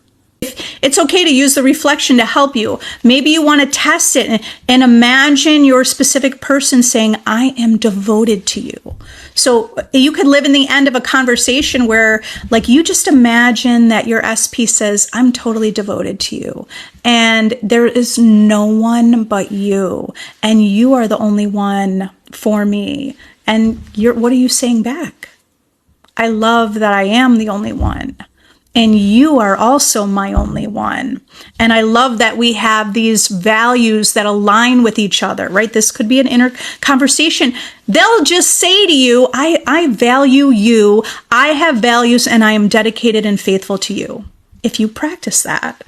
It's okay to use the reflection to help you. Maybe you want to test it and imagine your specific person saying, I am devoted to you. So you could live in the end of a conversation where, like, you just imagine that your SP says, I'm totally devoted to you. And there is no one but you. And you are the only one for me. And what are you saying back? I love that I am the only one. And you are also my only one. And I love that we have these values that align with each other, right? This could be an inner conversation. They'll just say to you, I value you. I have values and I am dedicated and faithful to you. If you practice that,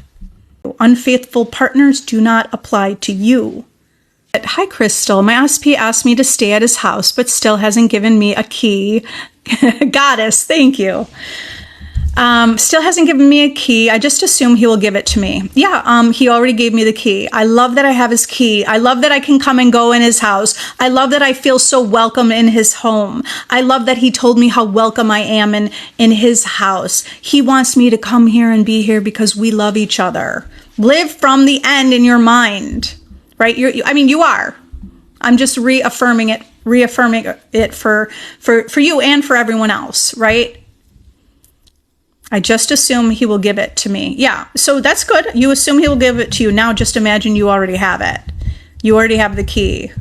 unfaithful partners do not apply to you. Hi, Crystal. My SP asked me to stay at his house, but still hasn't given me a key. Goddess, thank you. Still hasn't given me a key. I just assume he will give it to me. Yeah, he already gave me the key. I love that I have his key. I love that I can come and go in his house. I love that I feel so welcome in his home. I love that he told me how welcome I am in his house. He wants me to come here and be here because we love each other. Live from the end in your mind, right? You are. I'm just reaffirming it for you and for everyone else, right? I just assume he will give it to me. Yeah, so that's good. You assume he will give it to you. Now just imagine you already have it. You already have the key.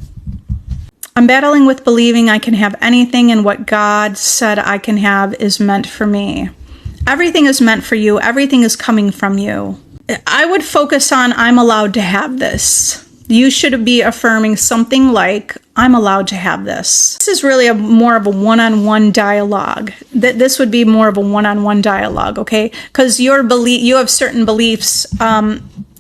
I'm battling with believing I can have anything and what God said I can have is meant for me. Everything is meant for you. Everything is coming from you. I would focus on I'm allowed to have this. You should be affirming something like, I'm allowed to have this. This is really more of a one-on-one dialogue. This would be more of a one-on-one dialogue, okay? Because you have certain beliefs.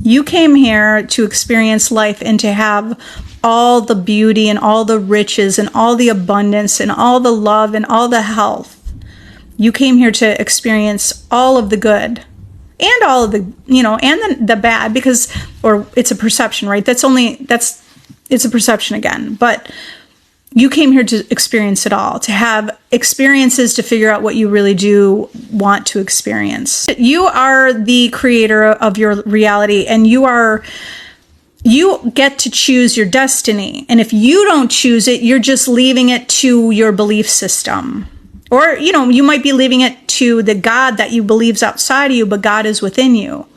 You came here to experience life and to have all the beauty and all the riches and all the abundance and all the love and all the health. You came here to experience all of the good. And all of the, and the bad, or it's a perception, right? It's a perception again. But you came here to experience it all, to have experiences to figure out what you really do want to experience. You are the creator of your reality, and you get to choose your destiny. And if you don't choose it, you're just leaving it to your belief system. Or, you might be leaving it to the God that you believe's outside of you, but God is within you.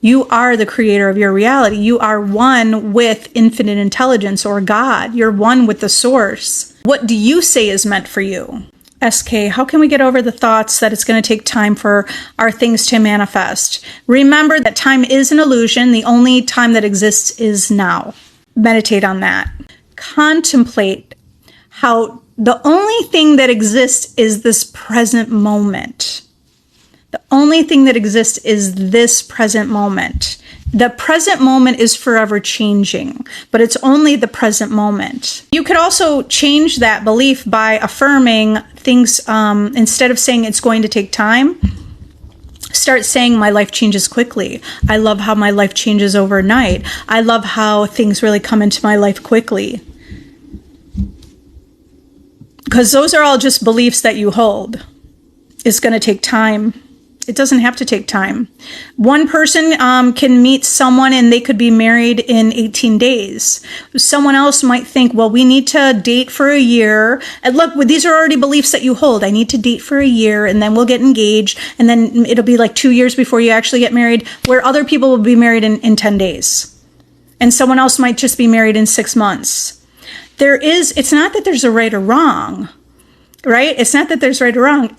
You are the creator of your reality. You are one with infinite intelligence or God. You're one with the source. What do you say is meant for you? SK, how can we get over the thoughts that it's going to take time for our things to manifest? Remember that time is an illusion. The only time that exists is now. Meditate on that. Contemplate how the only thing that exists is this present moment. The only thing that exists is this present moment. The present moment is forever changing, but it's only the present moment. You could also change that belief by affirming things. Instead of saying it's going to take time, start saying my life changes quickly. I love how my life changes overnight. I love how things really come into my life quickly. Because those are all just beliefs that you hold. It's going to take time. It doesn't have to take time. One person can meet someone and they could be married in 18 days. Someone else might think, well, we need to date for a year. And look, these are already beliefs that you hold. I need to date for a year and then we'll get engaged. And then it'll be like 2 years before you actually get married, where other people will be married in 10 days. And someone else might just be married in 6 months. It's not that there's a right or wrong, right? It's not that there's right or wrong.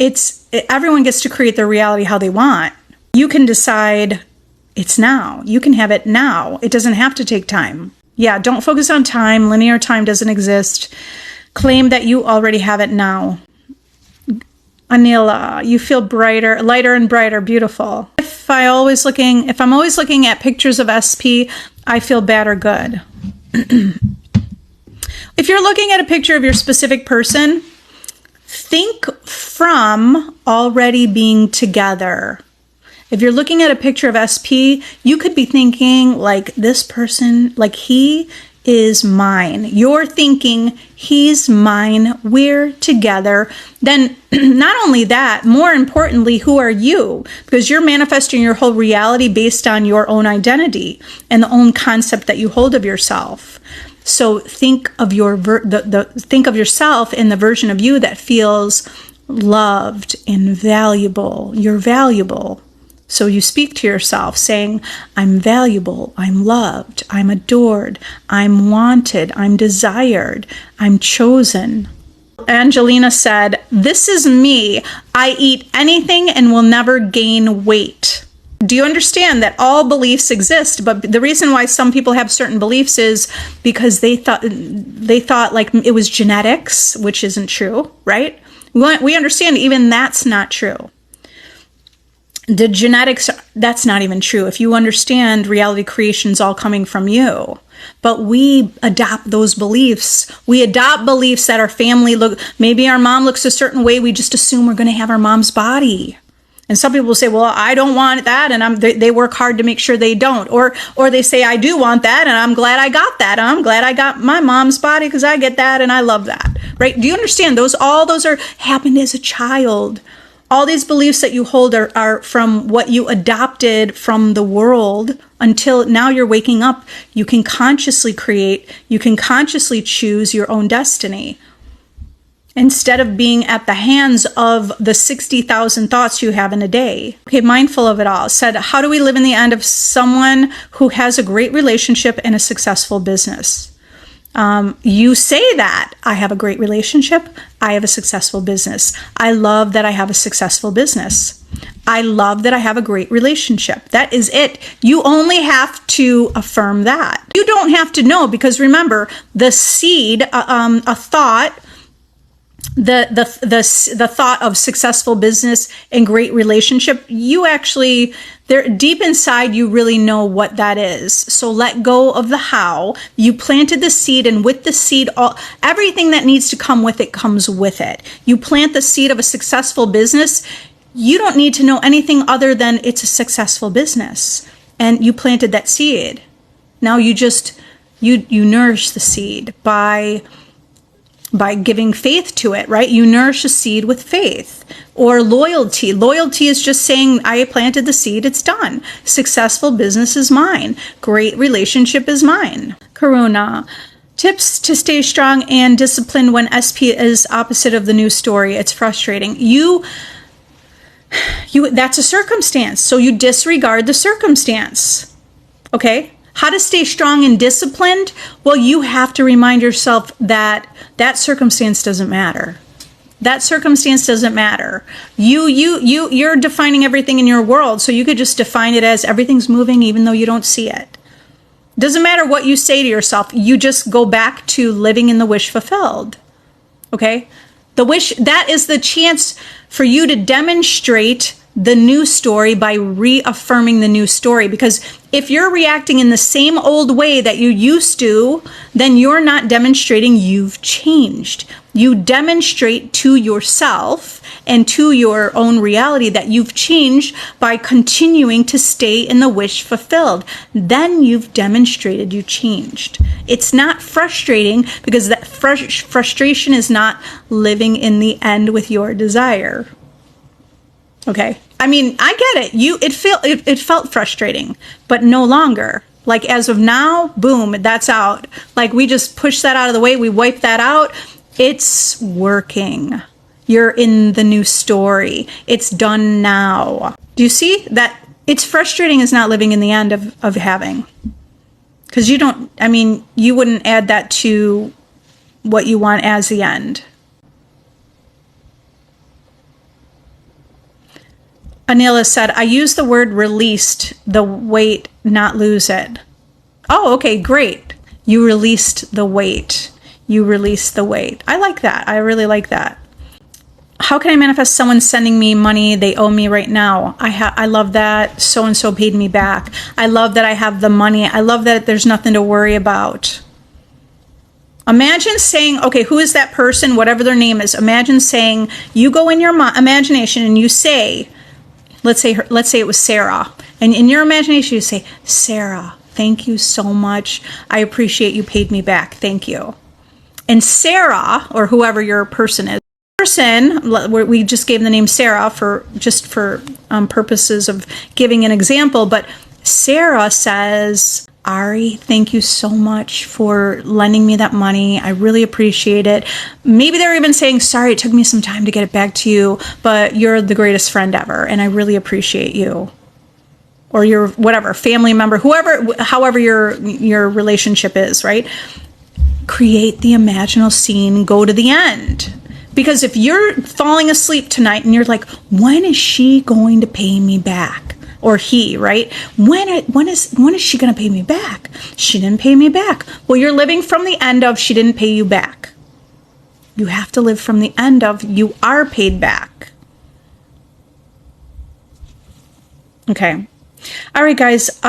Everyone gets to create their reality how they want. You can decide it's now. You can have it now. It doesn't have to take time. Yeah, don't focus on time. Linear time doesn't exist. Claim that you already have it now. Anila, you feel brighter, lighter and brighter. Beautiful. If I'm always looking at pictures of SP, I feel bad or good. If you're looking at a picture of your specific person, think from already being together. If you're looking at a picture of SP, you could be thinking like this person, like he is mine. You're thinking he's mine. We're together. Then not only that, more importantly, who are you? Because you're manifesting your whole reality based on your own identity and the own concept that you hold of yourself. So think of think of yourself in the version of you that feels loved and valuable. You're valuable. So you speak to yourself saying, I'm valuable, I'm loved, I'm adored, I'm wanted, I'm desired, I'm chosen. Angelina said, "This is me. I eat anything and will never gain weight." Do you understand that all beliefs exist? But the reason why some people have certain beliefs is because they thought like it was genetics, which isn't true, right? We understand even that's not true. The genetics, that's not even true. If you understand reality creation's all coming from you. But we adopt those beliefs. We adopt beliefs that our family maybe our mom looks a certain way. We just assume we're going to have our mom's body. And some people say, well, I don't want that. And they work hard to make sure they don't. Or they say, I do want that. And I'm glad I got that. I'm glad I got my mom's body because I get that. And I love that. Right? Do you understand? All those are happened as a child. All these beliefs that you hold are from what you adopted from the world until now you're waking up. You can consciously create. You can consciously choose your own destiny. Instead of being at the hands of the 60,000 thoughts you have in a day. Okay, mindful of it all. Said, how do we live in the end of someone who has a great relationship and a successful business? You say that, I have a great relationship, I have a successful business. I love that I have a successful business. I love that I have a great relationship. That is it. You only have to affirm that. You don't have to know, because remember, the seed, a thought, the thought of successful business and great relationship, you actually, there deep inside, you really know what that is. So let go of the how. You planted the seed, and with the seed, everything that needs to come with it comes with it. You plant the seed of a successful business. You don't need to know anything other than it's a successful business, and you planted that seed. Now you just you nourish the seed by giving faith to it, right? You nourish a seed with faith. Or loyalty. Loyalty is just saying, I planted the seed, it's done. Successful business is mine. Great relationship is mine. Karuna. Tips to stay strong and disciplined when SP is opposite of the new story. It's frustrating. That's a circumstance. So you disregard the circumstance. Okay? How to stay strong and disciplined? Well, you have to remind yourself that that circumstance doesn't matter. That circumstance doesn't matter. You're defining everything in your world, so you could just define it as everything's moving even though you don't see it. Doesn't matter what you say to yourself. You just go back to living in the wish fulfilled. Okay? The wish, that is the chance for you to demonstrate the new story by reaffirming the new story. Because if you're reacting in the same old way that you used to, then you're not demonstrating you've changed. You demonstrate to yourself and to your own reality that you've changed by continuing to stay in the wish fulfilled. Then you've demonstrated you changed. It's not frustrating, because that frustration is not living in the end with your desire. Okay. I mean, I get it. It felt frustrating, but no longer. Like as of now, boom, that's out. Like we just push that out of the way. We wipe that out. It's working. You're in the new story. It's done now. Do you see that? It's frustrating is not living in the end of having. Because you wouldn't add that to what you want as the end. Anila said, I use the word released the weight, not lose it. Oh, okay, great. You released the weight. You released the weight. I like that. I really like that. How can I manifest someone sending me money they owe me right now? I love that so-and-so paid me back. I love that I have the money. I love that there's nothing to worry about. Imagine saying, okay, who is that person, whatever their name is. Imagine saying, you go in your imagination and you say, let's say it was Sarah. And in your imagination, you say, Sarah, thank you so much. I appreciate you paid me back. Thank you. And Sarah, or whoever your person is, we just gave the name Sarah for purposes of giving an example, but Sarah says, Ari, thank you so much for lending me that money. I really appreciate it. Maybe they're even saying, sorry, it took me some time to get it back to you, but you're the greatest friend ever, and I really appreciate you. Or your whatever, family member, however your relationship is, right? Create the imaginal scene, go to the end. Because if you're falling asleep tonight and you're like, when is she going to pay me back? Or he, right? When is she going to pay me back? She didn't pay me back. Well, you're living from the end of she didn't pay you back. You have to live from the end of you are paid back. Okay. All right, guys.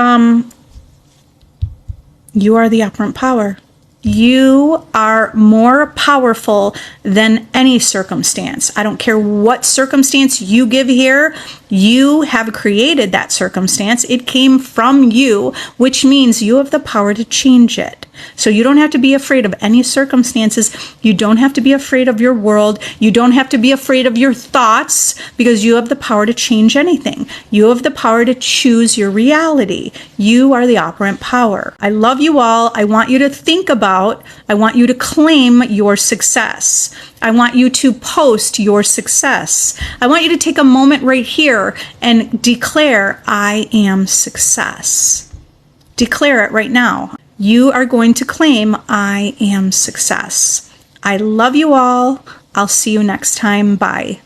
You are the operant power. You are more powerful than any circumstance. I don't care what circumstance you give here. You have created that circumstance. It came from you, which means you have the power to change it. So you don't have to be afraid of any circumstances. You don't have to be afraid of your world. You don't have to be afraid of your thoughts, because you have the power to change anything. You have the power to choose your reality. You are the operant power. I love you all. I want you to think about, I want you to claim your success. I want you to post your success. I want you to take a moment right here and declare, I am success. Declare it right now. You are going to claim, I am success. I love you all. I'll see you next time. Bye.